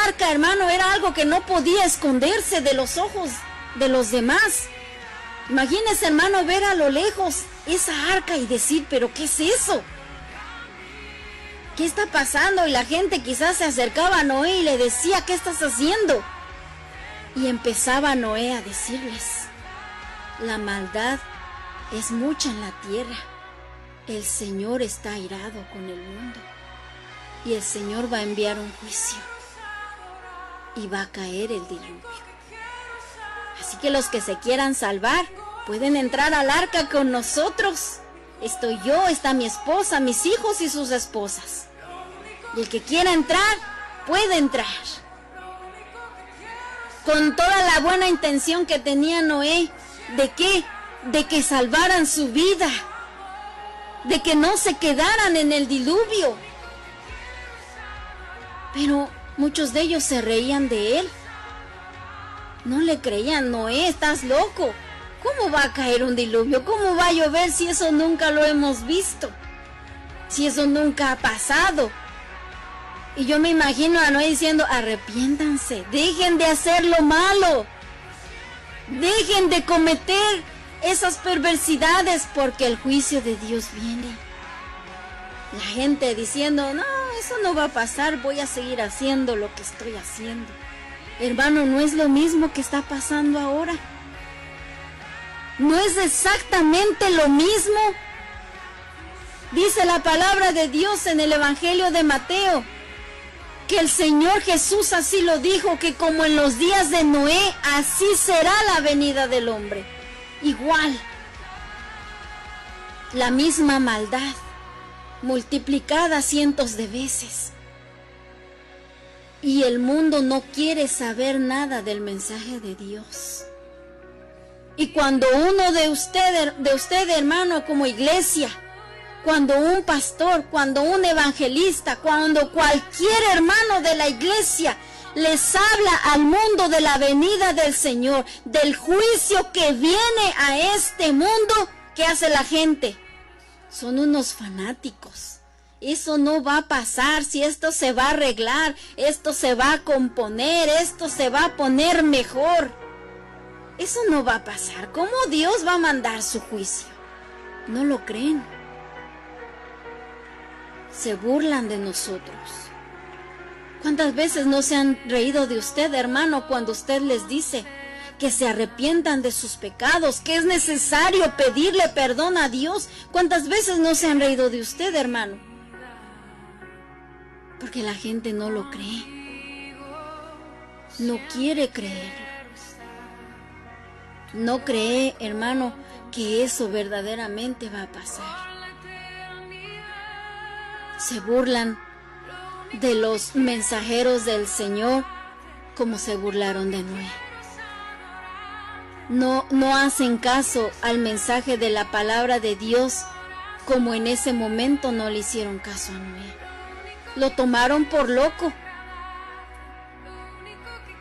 arca, hermano, era algo que no podía esconderse de los ojos de los demás. Imagínese, hermano, ver a lo lejos esa arca y decir, ¿pero qué es eso? ¿Qué está pasando? Y la gente quizás se acercaba a Noé y le decía, ¿qué estás haciendo? Y empezaba Noé a decirles, la maldad es mucha en la tierra. El Señor está airado con el mundo. Y el Señor va a enviar un juicio. Y va a caer el diluvio. Así que los que se quieran salvar pueden entrar al arca con nosotros. Estoy yo, está mi esposa, mis hijos y sus esposas. Y el que quiera entrar, puede entrar. Con toda la buena intención que tenía Noé. ¿De qué? De que salvaran su vida. De que no se quedaran en el diluvio. Pero muchos de ellos se reían de él. No le creían. Noé, estás loco. ¿Cómo va a caer un diluvio? ¿Cómo va a llover si eso nunca lo hemos visto? Si eso nunca ha pasado. Y yo me imagino a Noé diciendo, arrepiéntanse, dejen de hacer lo malo. Dejen de cometer esas perversidades porque el juicio de Dios viene. La gente diciendo, no, eso no va a pasar, voy a seguir haciendo lo que estoy haciendo. Hermano, no es lo mismo que está pasando ahora. No es exactamente lo mismo. Dice la palabra de Dios en el Evangelio de Mateo, que el Señor Jesús así lo dijo, que como en los días de Noé, así será la venida del hombre. Igual, la misma maldad, multiplicada cientos de veces. Y el mundo no quiere saber nada del mensaje de Dios. Y cuando uno de usted, hermano, como iglesia, cuando un pastor, cuando un evangelista, cuando cualquier hermano de la iglesia les habla al mundo de la venida del Señor, del juicio que viene a este mundo, ¿qué hace la gente? Son unos fanáticos. Eso no va a pasar, si esto se va a arreglar, esto se va a componer, esto se va a poner mejor. Eso no va a pasar. ¿Cómo Dios va a mandar su juicio? No lo creen. Se burlan de nosotros. ¿Cuántas veces no se han reído de usted, hermano, cuando usted les dice que se arrepientan de sus pecados, que es necesario pedirle perdón a Dios? ¿Cuántas veces no se han reído de usted, hermano? Porque la gente no lo cree. No quiere creerlo. No cree, hermano, que eso verdaderamente va a pasar. Se burlan de los mensajeros del Señor como se burlaron de Noé. No hacen caso al mensaje de la palabra de Dios como en ese momento no le hicieron caso a Noé. Lo tomaron por loco.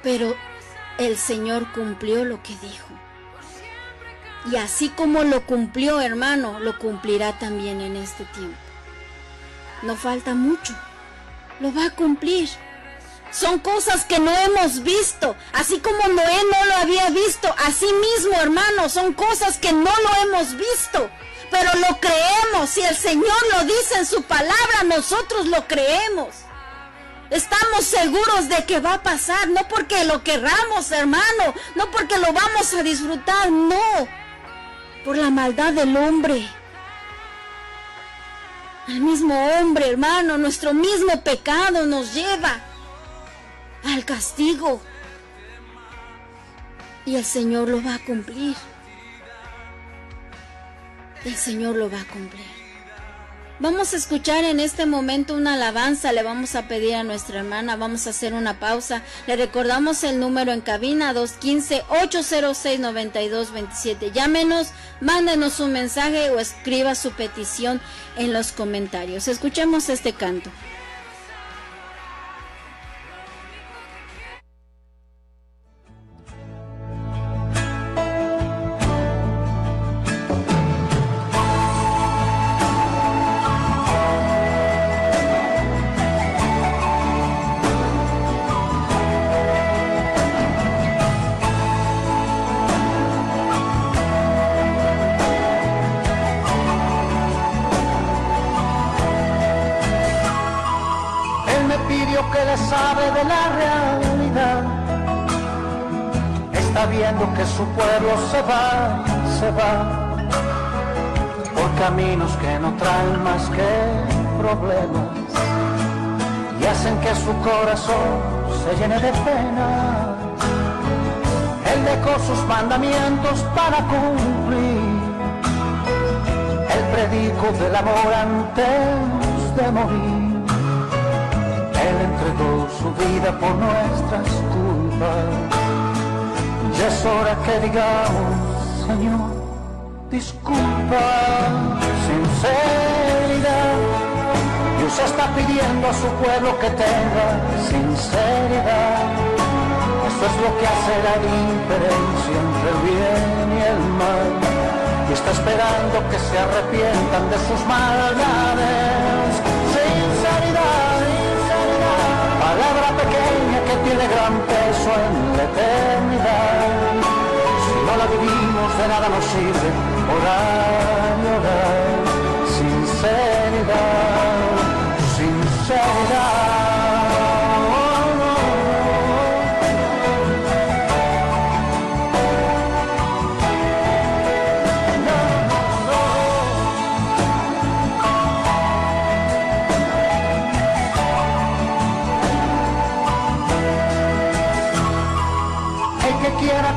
Pero el Señor cumplió lo que dijo. Y así como lo cumplió, hermano, lo cumplirá también en este tiempo. No falta mucho. Lo va a cumplir. Son cosas que no hemos visto. Así como Noé no lo había visto, así mismo, hermano, son cosas que no lo hemos visto. Pero lo creemos. Si el Señor lo dice en su palabra, nosotros lo creemos. Estamos seguros de que va a pasar. No porque lo querramos, hermano. No porque lo vamos a disfrutar. No. Por la maldad del hombre. El mismo hombre, hermano, nuestro mismo pecado nos lleva al castigo. Y el Señor lo va a cumplir. El Señor lo va a cumplir. Vamos a escuchar en este momento una alabanza, le vamos a pedir a nuestra hermana, vamos a hacer una pausa. Le recordamos el número en cabina 215-806-9227. Llámenos, mándenos un mensaje o escriba su petición en los comentarios. Escuchemos este canto. Que le sabe de la realidad, está viendo que su pueblo se va por caminos que no traen más que problemas y hacen que su corazón se llene de pena. Él dejó sus mandamientos para cumplir el predico del amor antes de morir. Él entregó su vida por nuestras culpas. Ya es hora que digamos, Señor, disculpa. Sinceridad, Dios está pidiendo a su pueblo que tenga sinceridad. Esto es lo que hace la diferencia entre el bien y el mal. Y está esperando que se arrepientan de sus maldades. Sinceridad, palabra pequeña que tiene gran peso en la eternidad. Si no la vivimos, de nada nos sirve orar y orar. Sinceridad, sinceridad.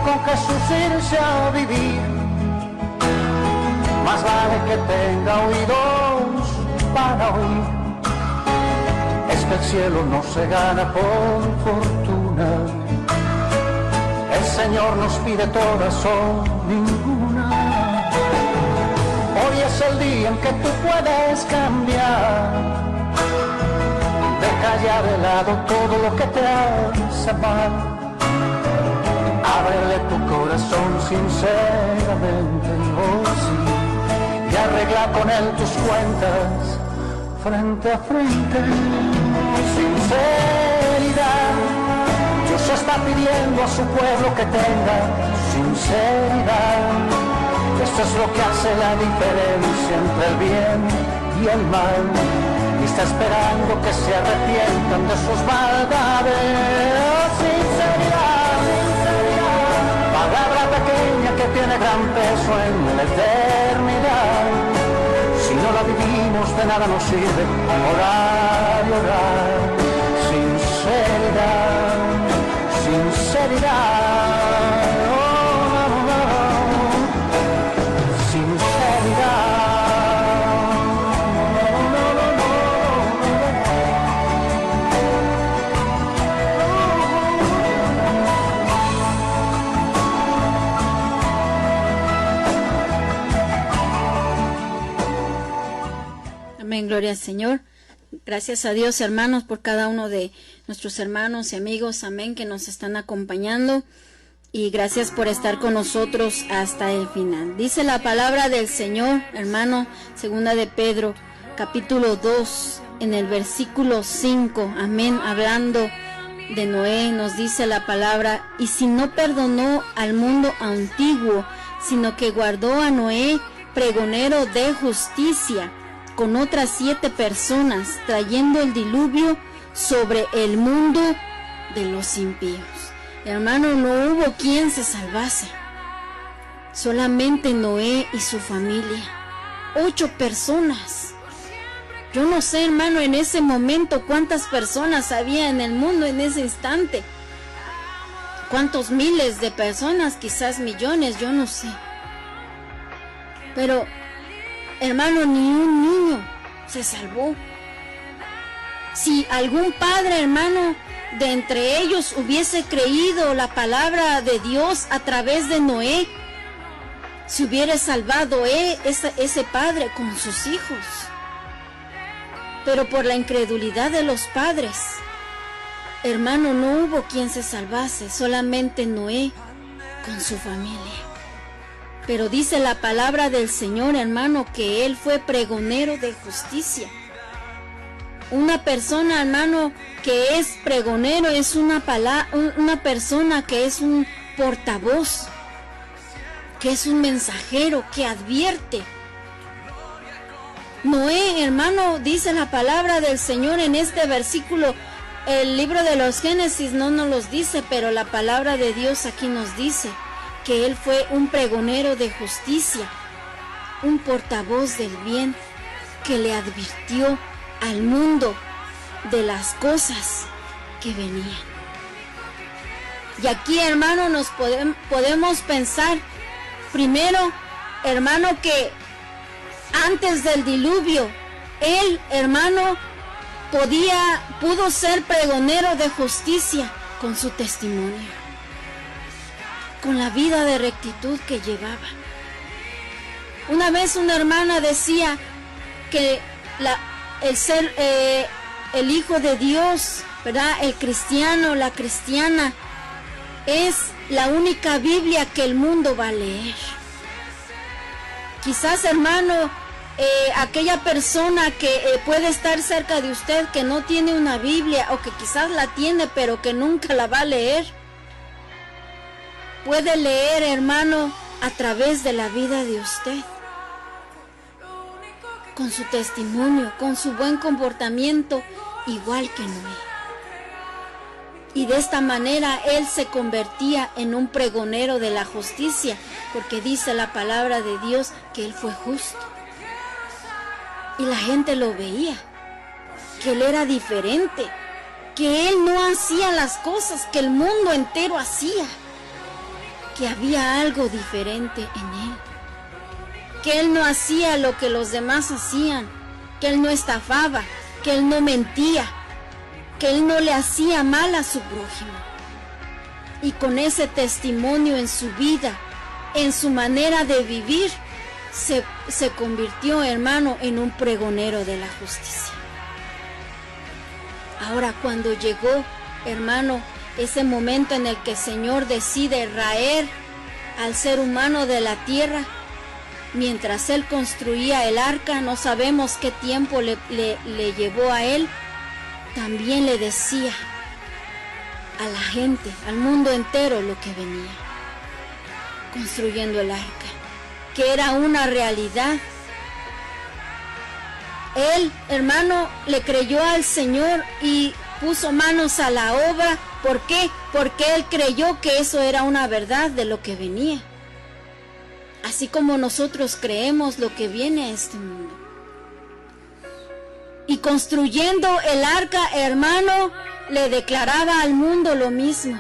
Con Jesús irse a vivir, más vale que tenga oídos para oír. Es que el cielo no se gana por fortuna, el Señor nos pide todas o ninguna. Hoy es el día en que tú puedes cambiar, deja ya de lado todo lo que te hace mal. Ábrele tu corazón sinceramente, oh sí, y arregla con él tus cuentas frente a frente. Sinceridad, Dios está pidiendo a su pueblo que tenga sinceridad. Esto es lo que hace la diferencia entre el bien y el mal. Y está esperando que se arrepientan de sus maldades. Sinceridad, palabra pequeña que tiene gran peso en la eternidad. Si no la vivimos, de nada nos sirve orar y orar. Sinceridad, sinceridad, oh, oh, oh. Sinceridad. Amén, gloria al Señor. Gracias a Dios, hermanos, por cada uno de nuestros hermanos y amigos, amén, que nos están acompañando. Y gracias por estar con nosotros hasta el final. Dice la palabra del Señor, hermano, segunda de Pedro, capítulo 2, en el versículo 5, amén, hablando de Noé, nos dice la palabra: y si no perdonó al mundo antiguo, sino que guardó a Noé, pregonero de justicia, con otras 7 personas, trayendo el diluvio sobre el mundo de los impíos. Hermano, no hubo quien se salvase, solamente Noé y su familia, 8 personas. Yo no sé, hermano, en ese momento cuántas personas había en el mundo en ese instante, cuántos miles de personas, quizás millones, yo no sé. Pero, hermano, ni un niño se salvó. Si algún padre, hermano, de entre ellos hubiese creído la palabra de Dios a través de Noé, se hubiera salvado ese padre con sus hijos. Pero por la incredulidad de los padres, hermano, no hubo quien se salvase, solamente Noé con su familia. Pero dice la palabra del Señor, hermano, que él fue pregonero de justicia. Una persona, hermano, que es pregonero es una persona que es un portavoz, que es un mensajero, que advierte. Noé, hermano, dice la palabra del Señor en este versículo. El libro de los Génesis no nos los dice, pero la palabra de Dios aquí nos dice que él fue un pregonero de justicia, un portavoz del bien, que le advirtió al mundo de las cosas que venían. Y aquí, hermano, nos podemos pensar primero, hermano, que antes del diluvio, él, hermano, pudo ser pregonero de justicia con su testimonio, con la vida de rectitud que llevaba. Una vez una hermana decía que el Hijo de Dios, ¿verdad?, el cristiano, la cristiana, es la única Biblia que el mundo va a leer. Quizás, hermano, aquella persona que puede estar cerca de usted que no tiene una Biblia, o que quizás la tiene pero que nunca la va a leer, puede leer, hermano, a través de la vida de usted, con su testimonio, con su buen comportamiento, igual que Noé. Y de esta manera él se convertía en un pregonero de la justicia, porque dice la palabra de Dios que él fue justo. Y la gente lo veía, que él era diferente, que él no hacía las cosas que el mundo entero hacía, que había algo diferente en él, que él no hacía lo que los demás hacían, que él no estafaba, que él no mentía, que él no le hacía mal a su prójimo. Y con ese testimonio en su vida, en su manera de vivir, se convirtió, hermano, en un pregonero de la justicia. Ahora, cuando llegó, hermano, ese momento en el que el Señor decide raer al ser humano de la tierra, mientras él construía el arca, no sabemos qué tiempo le llevó a él, también le decía a la gente, al mundo entero, lo que venía construyendo el arca, que era una realidad. Él, hermano, le creyó al Señor y puso manos a la obra. ¿Por qué? Porque él creyó que eso era una verdad de lo que venía. Así como nosotros creemos lo que viene a este mundo. Y construyendo el arca, hermano, le declaraba al mundo lo mismo,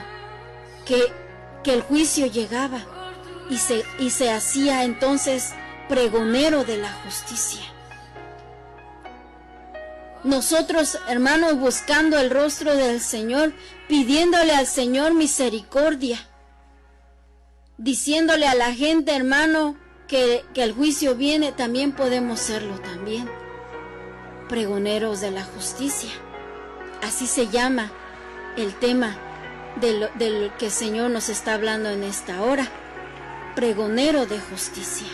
que el juicio llegaba, y se hacía entonces pregonero de la justicia. Nosotros, hermanos, buscando el rostro del Señor, pidiéndole al Señor misericordia, diciéndole a la gente, hermano, que el juicio viene, también podemos serlo también. Pregoneros de la justicia. Así se llama el tema de lo que el Señor nos está hablando en esta hora. Pregonero de justicia.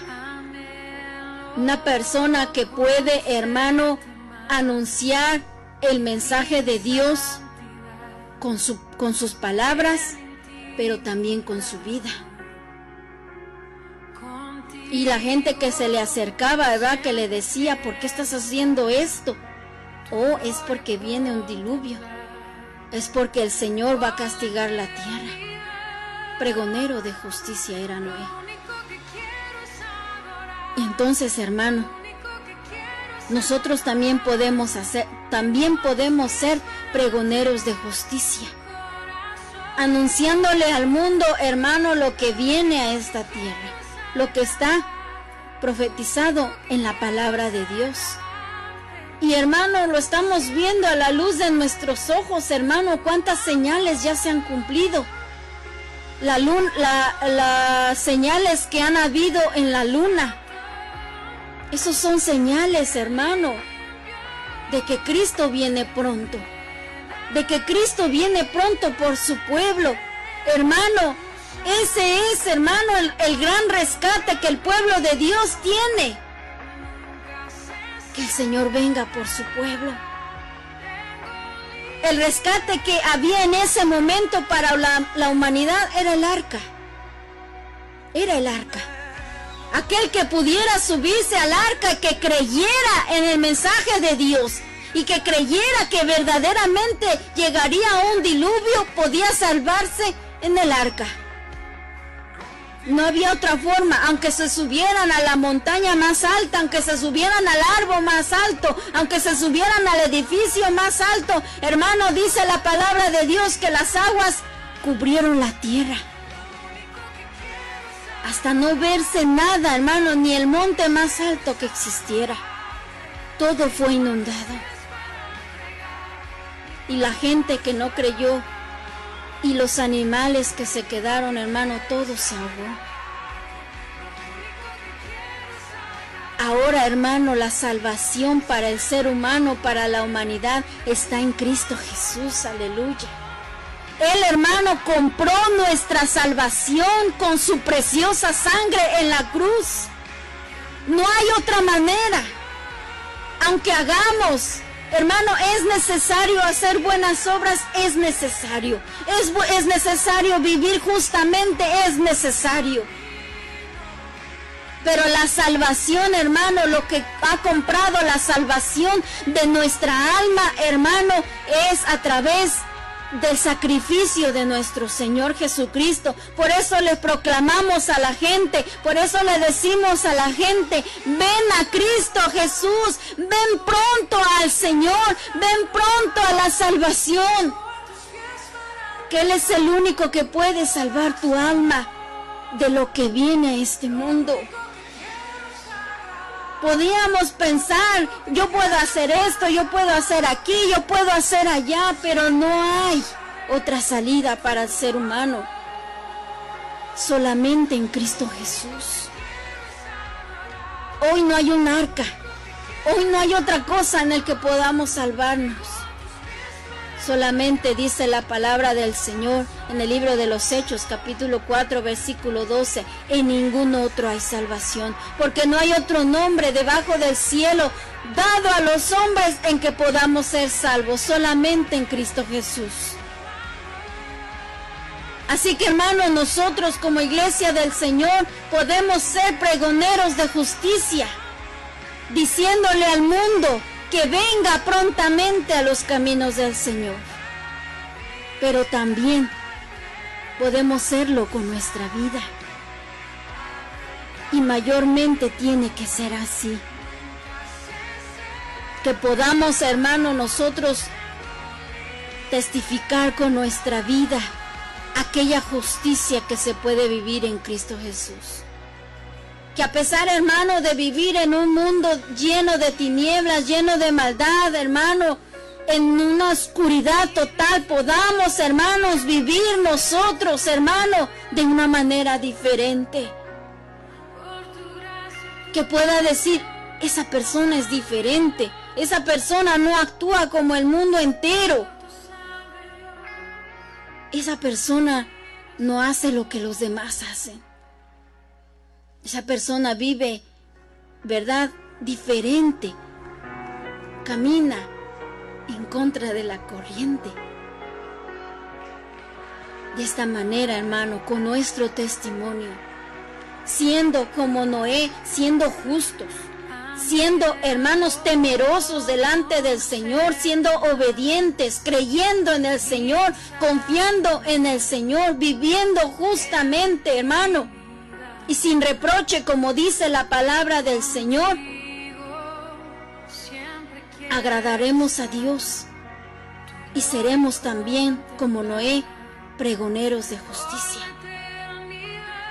Una persona que puede, hermano, anunciar el mensaje de Dios con sus palabras, pero también con su vida. Y la gente que se le acercaba, ¿verdad?, que le decía, ¿por qué estás haciendo esto? Oh, es porque viene un diluvio. Es porque el Señor va a castigar la tierra. Pregonero de justicia era Noé. Y entonces, hermano, nosotros también podemos ser pregoneros de justicia, anunciándole al mundo, hermano, lo que viene a esta tierra, lo que está profetizado en la palabra de Dios. Y hermano, lo estamos viendo a la luz de nuestros ojos, hermano, cuántas señales ya se han cumplido. Las señales que han habido en la luna, esos son señales, hermano, de que Cristo viene pronto, de que Cristo viene pronto por su pueblo. Hermano, ese es, hermano, el gran rescate que el pueblo de Dios tiene. Que el Señor venga por su pueblo. El rescate que había en ese momento para la humanidad era el arca. Era el arca. Aquel que pudiera subirse al arca, que creyera en el mensaje de Dios y que creyera que verdaderamente llegaría a un diluvio, podía salvarse en el arca. No había otra forma, aunque se subieran a la montaña más alta, aunque se subieran al árbol más alto, aunque se subieran al edificio más alto. Hermano, dice la palabra de Dios que las aguas cubrieron la tierra. Hasta no verse nada, hermano, ni el monte más alto que existiera. Todo fue inundado. Y la gente que no creyó, y los animales que se quedaron, hermano, todo se ahogó. Ahora, hermano, la salvación para el ser humano, para la humanidad, está en Cristo Jesús, aleluya. Él, hermano, compró nuestra salvación con su preciosa sangre en la cruz. No hay otra manera. Aunque hagamos, hermano, es necesario hacer buenas obras, es necesario. Es necesario vivir justamente, es necesario. Pero la salvación, hermano, lo que ha comprado la salvación de nuestra alma, hermano, es a través del sacrificio de nuestro Señor Jesucristo. Por eso le proclamamos a la gente, por eso le decimos a la gente: ven a Cristo Jesús, ven pronto al Señor, ven pronto a la salvación. Que Él es el único que puede salvar tu alma de lo que viene a este mundo. Podíamos pensar, yo puedo hacer esto, yo puedo hacer aquí, yo puedo hacer allá, pero no hay otra salida para el ser humano. Solamente en Cristo Jesús. Hoy no hay un arca, hoy no hay otra cosa en el que podamos salvarnos. Solamente dice la palabra del Señor en el libro de los Hechos, capítulo 4, versículo 12. En ningún otro hay salvación, porque no hay otro nombre debajo del cielo dado a los hombres en que podamos ser salvos, solamente en Cristo Jesús. Así que, hermanos, nosotros como iglesia del Señor podemos ser pregoneros de justicia, diciéndole al mundo que venga prontamente a los caminos del Señor. Pero también podemos serlo con nuestra vida. Y mayormente tiene que ser así. Que podamos, hermano, nosotros testificar con nuestra vida aquella justicia que se puede vivir en Cristo Jesús. Que a pesar, hermano, de vivir en un mundo lleno de tinieblas, lleno de maldad, hermano, en una oscuridad total, podamos, hermanos, vivir nosotros, hermano, de una manera diferente. Que pueda decir, esa persona es diferente, esa persona no actúa como el mundo entero. Esa persona no hace lo que los demás hacen. Esa persona vive, ¿verdad?, diferente. Camina en contra de la corriente. De esta manera, hermano, con nuestro testimonio, siendo como Noé, siendo justos, siendo, hermanos, temerosos delante del Señor, siendo obedientes, creyendo en el Señor, confiando en el Señor, viviendo justamente, hermano, y sin reproche, como dice la palabra del Señor, agradaremos a Dios y seremos también, como Noé, pregoneros de justicia.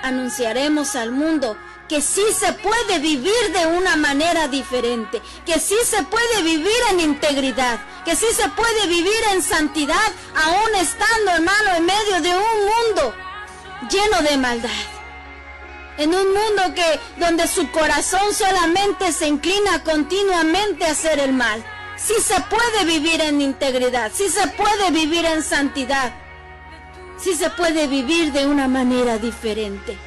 Anunciaremos al mundo que sí se puede vivir de una manera diferente, que sí se puede vivir en integridad, que sí se puede vivir en santidad, aún estando, hermano, en medio de un mundo lleno de maldad. En un mundo donde su corazón solamente se inclina continuamente a hacer el mal. Sí se puede vivir en integridad, sí se puede vivir en santidad, sí se puede vivir de una manera diferente.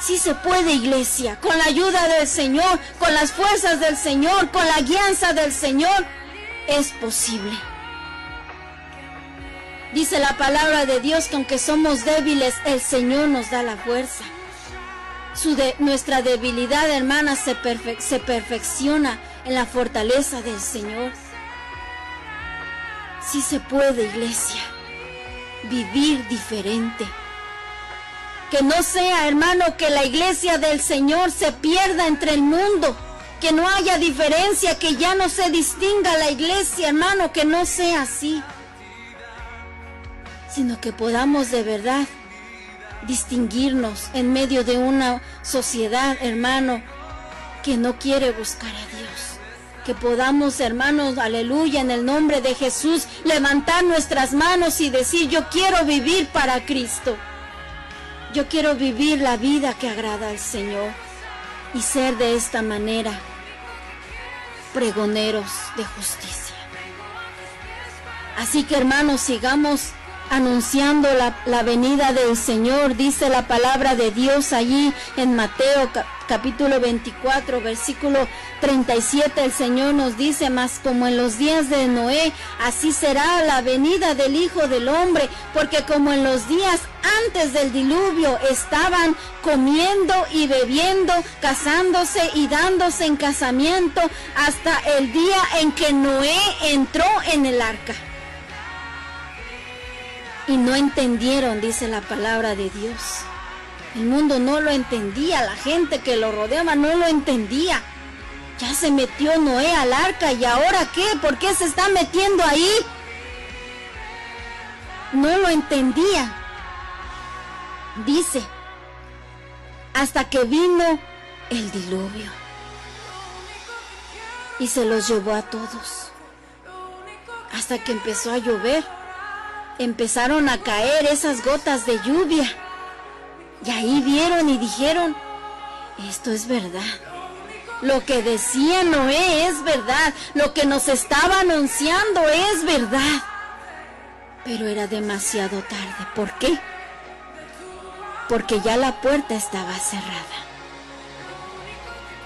Sí se puede, iglesia, con la ayuda del Señor, con las fuerzas del Señor, con la guianza del Señor, es posible. Dice la palabra de Dios que aunque somos débiles, el Señor nos da la fuerza. Nuestra debilidad, hermana, se perfecciona en la fortaleza del Señor. Sí se puede, iglesia, vivir diferente. Que no sea, hermano, que la iglesia del Señor se pierda entre el mundo. Que no haya diferencia, que ya no se distinga la iglesia, hermano, que no sea así. Sino que podamos de verdad distinguirnos en medio de una sociedad, hermano, que no quiere buscar a Dios. Que podamos, hermanos, aleluya, en el nombre de Jesús, levantar nuestras manos y decir: yo quiero vivir para Cristo. Yo quiero vivir la vida que agrada al Señor y ser de esta manera pregoneros de justicia. Así que, hermanos, sigamos anunciando la venida del Señor. Dice la palabra de Dios allí en Mateo capítulo 24, versículo 37, el Señor nos dice: mas como en los días de Noé, así será la venida del Hijo del Hombre, porque como en los días antes del diluvio estaban comiendo y bebiendo, casándose y dándose en casamiento, hasta el día en que Noé entró en el arca. Y no entendieron, dice la palabra de Dios. El mundo no lo entendía, la gente que lo rodeaba no lo entendía. Ya se metió Noé al arca, ¿y ahora qué? ¿Por qué se está metiendo ahí? No lo entendía. Dice, hasta que vino el diluvio y se los llevó a todos. Hasta que empezó a llover, empezaron a caer esas gotas de lluvia. Y ahí vieron y dijeron: esto es verdad. Lo que decía Noé es verdad. Lo que nos estaba anunciando es verdad. Pero era demasiado tarde. ¿Por qué? Porque ya la puerta estaba cerrada.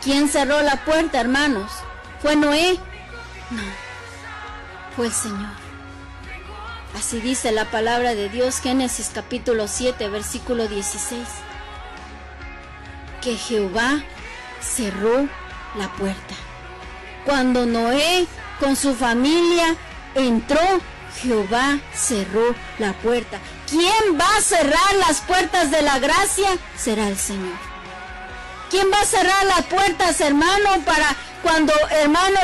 ¿Quién cerró la puerta, hermanos? ¿Fue Noé? No, fue el Señor. Así dice la palabra de Dios, Génesis capítulo 7, versículo 16. Que Jehová cerró la puerta. Cuando Noé con su familia entró, Jehová cerró la puerta. ¿Quién va a cerrar las puertas de la gracia? Será el Señor. ¿Quién va a cerrar las puertas, hermano, para cuando, hermano,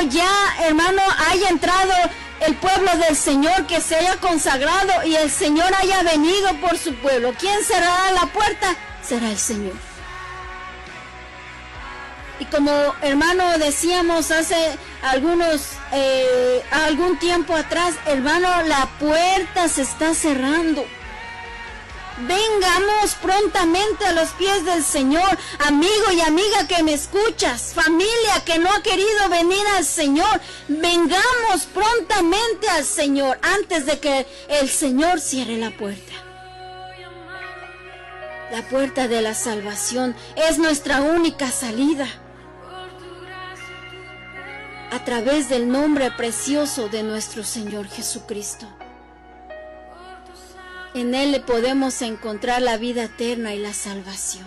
haya entrado el pueblo del Señor, que se haya consagrado y el Señor haya venido por su pueblo? ¿Quién cerrará la puerta? Será el Señor. Y como, hermano, decíamos hace algún tiempo atrás, hermano, la puerta se está cerrando. Vengamos prontamente a los pies del Señor, amigo y amiga que me escuchas, familia que no ha querido venir al Señor. Vengamos prontamente al Señor antes de que el Señor cierre la puerta. La puerta de la salvación es nuestra única salida. A través del nombre precioso de nuestro Señor Jesucristo. En Él podemos encontrar la vida eterna y la salvación.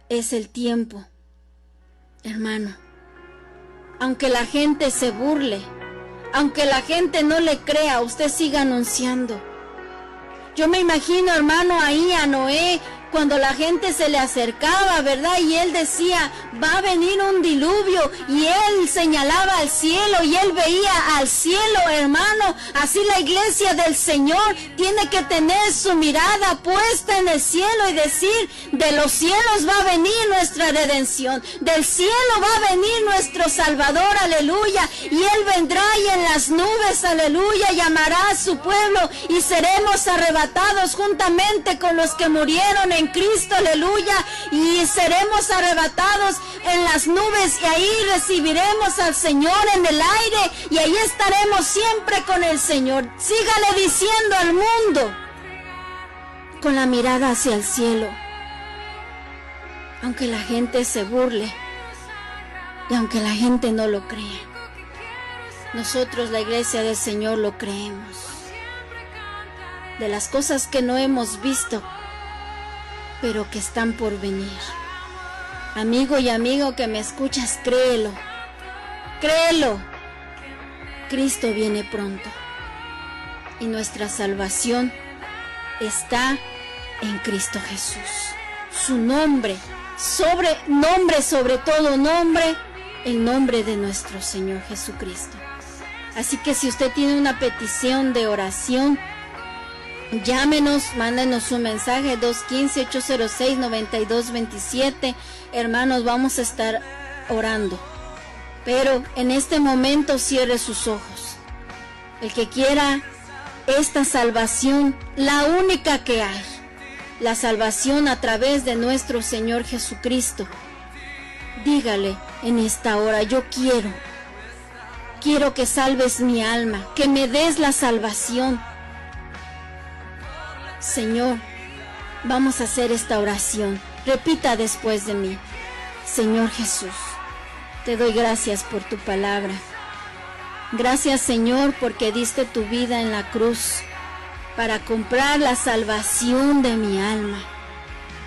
Es el tiempo, hermano. Aunque la gente se burle, aunque la gente no le crea, usted siga anunciando. Yo me imagino, hermano, ahí a Noé cuando la gente se le acercaba, ¿verdad? Y él decía, va a venir un diluvio, y él señalaba al cielo, y él veía al cielo, hermano. Así la iglesia del Señor tiene que tener su mirada puesta en el cielo y decir, de los cielos va a venir nuestra redención, del cielo va a venir nuestro Salvador, aleluya, y él vendrá y en las nubes, aleluya, llamará a su pueblo, y seremos arrebatados juntamente con los que murieron en Cristo, aleluya, y seremos arrebatados en las nubes, y ahí recibiremos al Señor en el aire, y ahí estaremos siempre con el Señor. Sígale diciendo al mundo, con la mirada hacia el cielo, aunque la gente se burle, y aunque la gente no lo crea, nosotros, la iglesia del Señor, lo creemos. De las cosas que no hemos visto, pero que están por venir. Amigo y amigo que me escuchas, créelo, créelo. Cristo viene pronto y nuestra salvación está en Cristo Jesús. Su nombre, sobre todo nombre, el nombre de nuestro Señor Jesucristo. Así que si usted tiene una petición de oración, llámenos, mándenos un mensaje 215-806-9227. Hermanos, vamos a estar orando. Pero en este momento cierre sus ojos. El que quiera esta salvación, la única que hay, la salvación a través de nuestro Señor Jesucristo, dígale en esta hora, yo quiero que salves mi alma, que me des la salvación. Señor, vamos a hacer esta oración. Repita después de mí. Señor Jesús, te doy gracias por tu palabra. Gracias, Señor, porque diste tu vida en la cruz para comprar la salvación de mi alma.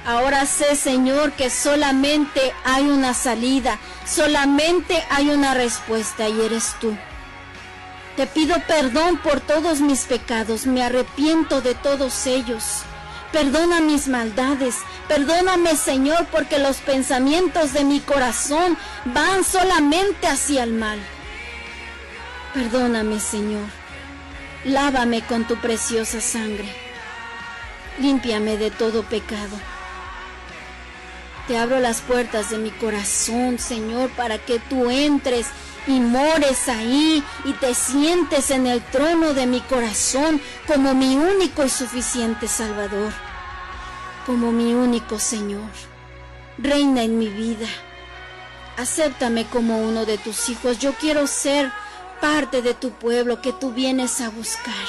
Ahora sé, Señor, que solamente hay una salida, solamente hay una respuesta, y eres tú. Te pido perdón por todos mis pecados, me arrepiento de todos ellos. Perdona mis maldades, perdóname, Señor, porque los pensamientos de mi corazón van solamente hacia el mal. Perdóname, Señor, lávame con tu preciosa sangre, límpiame de todo pecado. Te abro las puertas de mi corazón, Señor, para que tú entres y mores ahí y te sientes en el trono de mi corazón como mi único y suficiente Salvador, como mi único Señor. Reina en mi vida, acéptame como uno de tus hijos. Yo quiero ser parte de tu pueblo que tú vienes a buscar.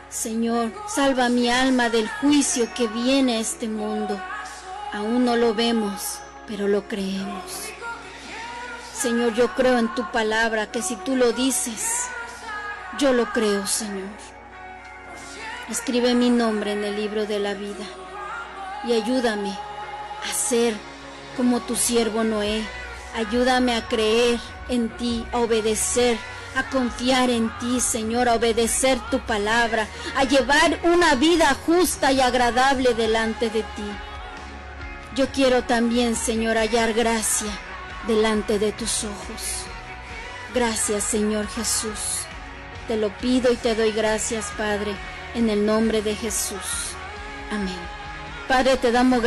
Señor, salva mi alma del juicio que viene a este mundo. Aún no lo vemos, pero lo creemos. Señor, yo creo en tu palabra, que si tú lo dices, yo lo creo, Señor. Escribe mi nombre en el libro de la vida y ayúdame a ser como tu siervo Noé. Ayúdame a creer en ti, a obedecer, a confiar en ti, Señor, a obedecer tu palabra, a llevar una vida justa y agradable delante de ti. Yo quiero también, Señor, hallar gracia delante de tus ojos. Gracias, Señor Jesús. Te lo pido y te doy gracias, Padre, en el nombre de Jesús. Amén. Padre, te damos gracias.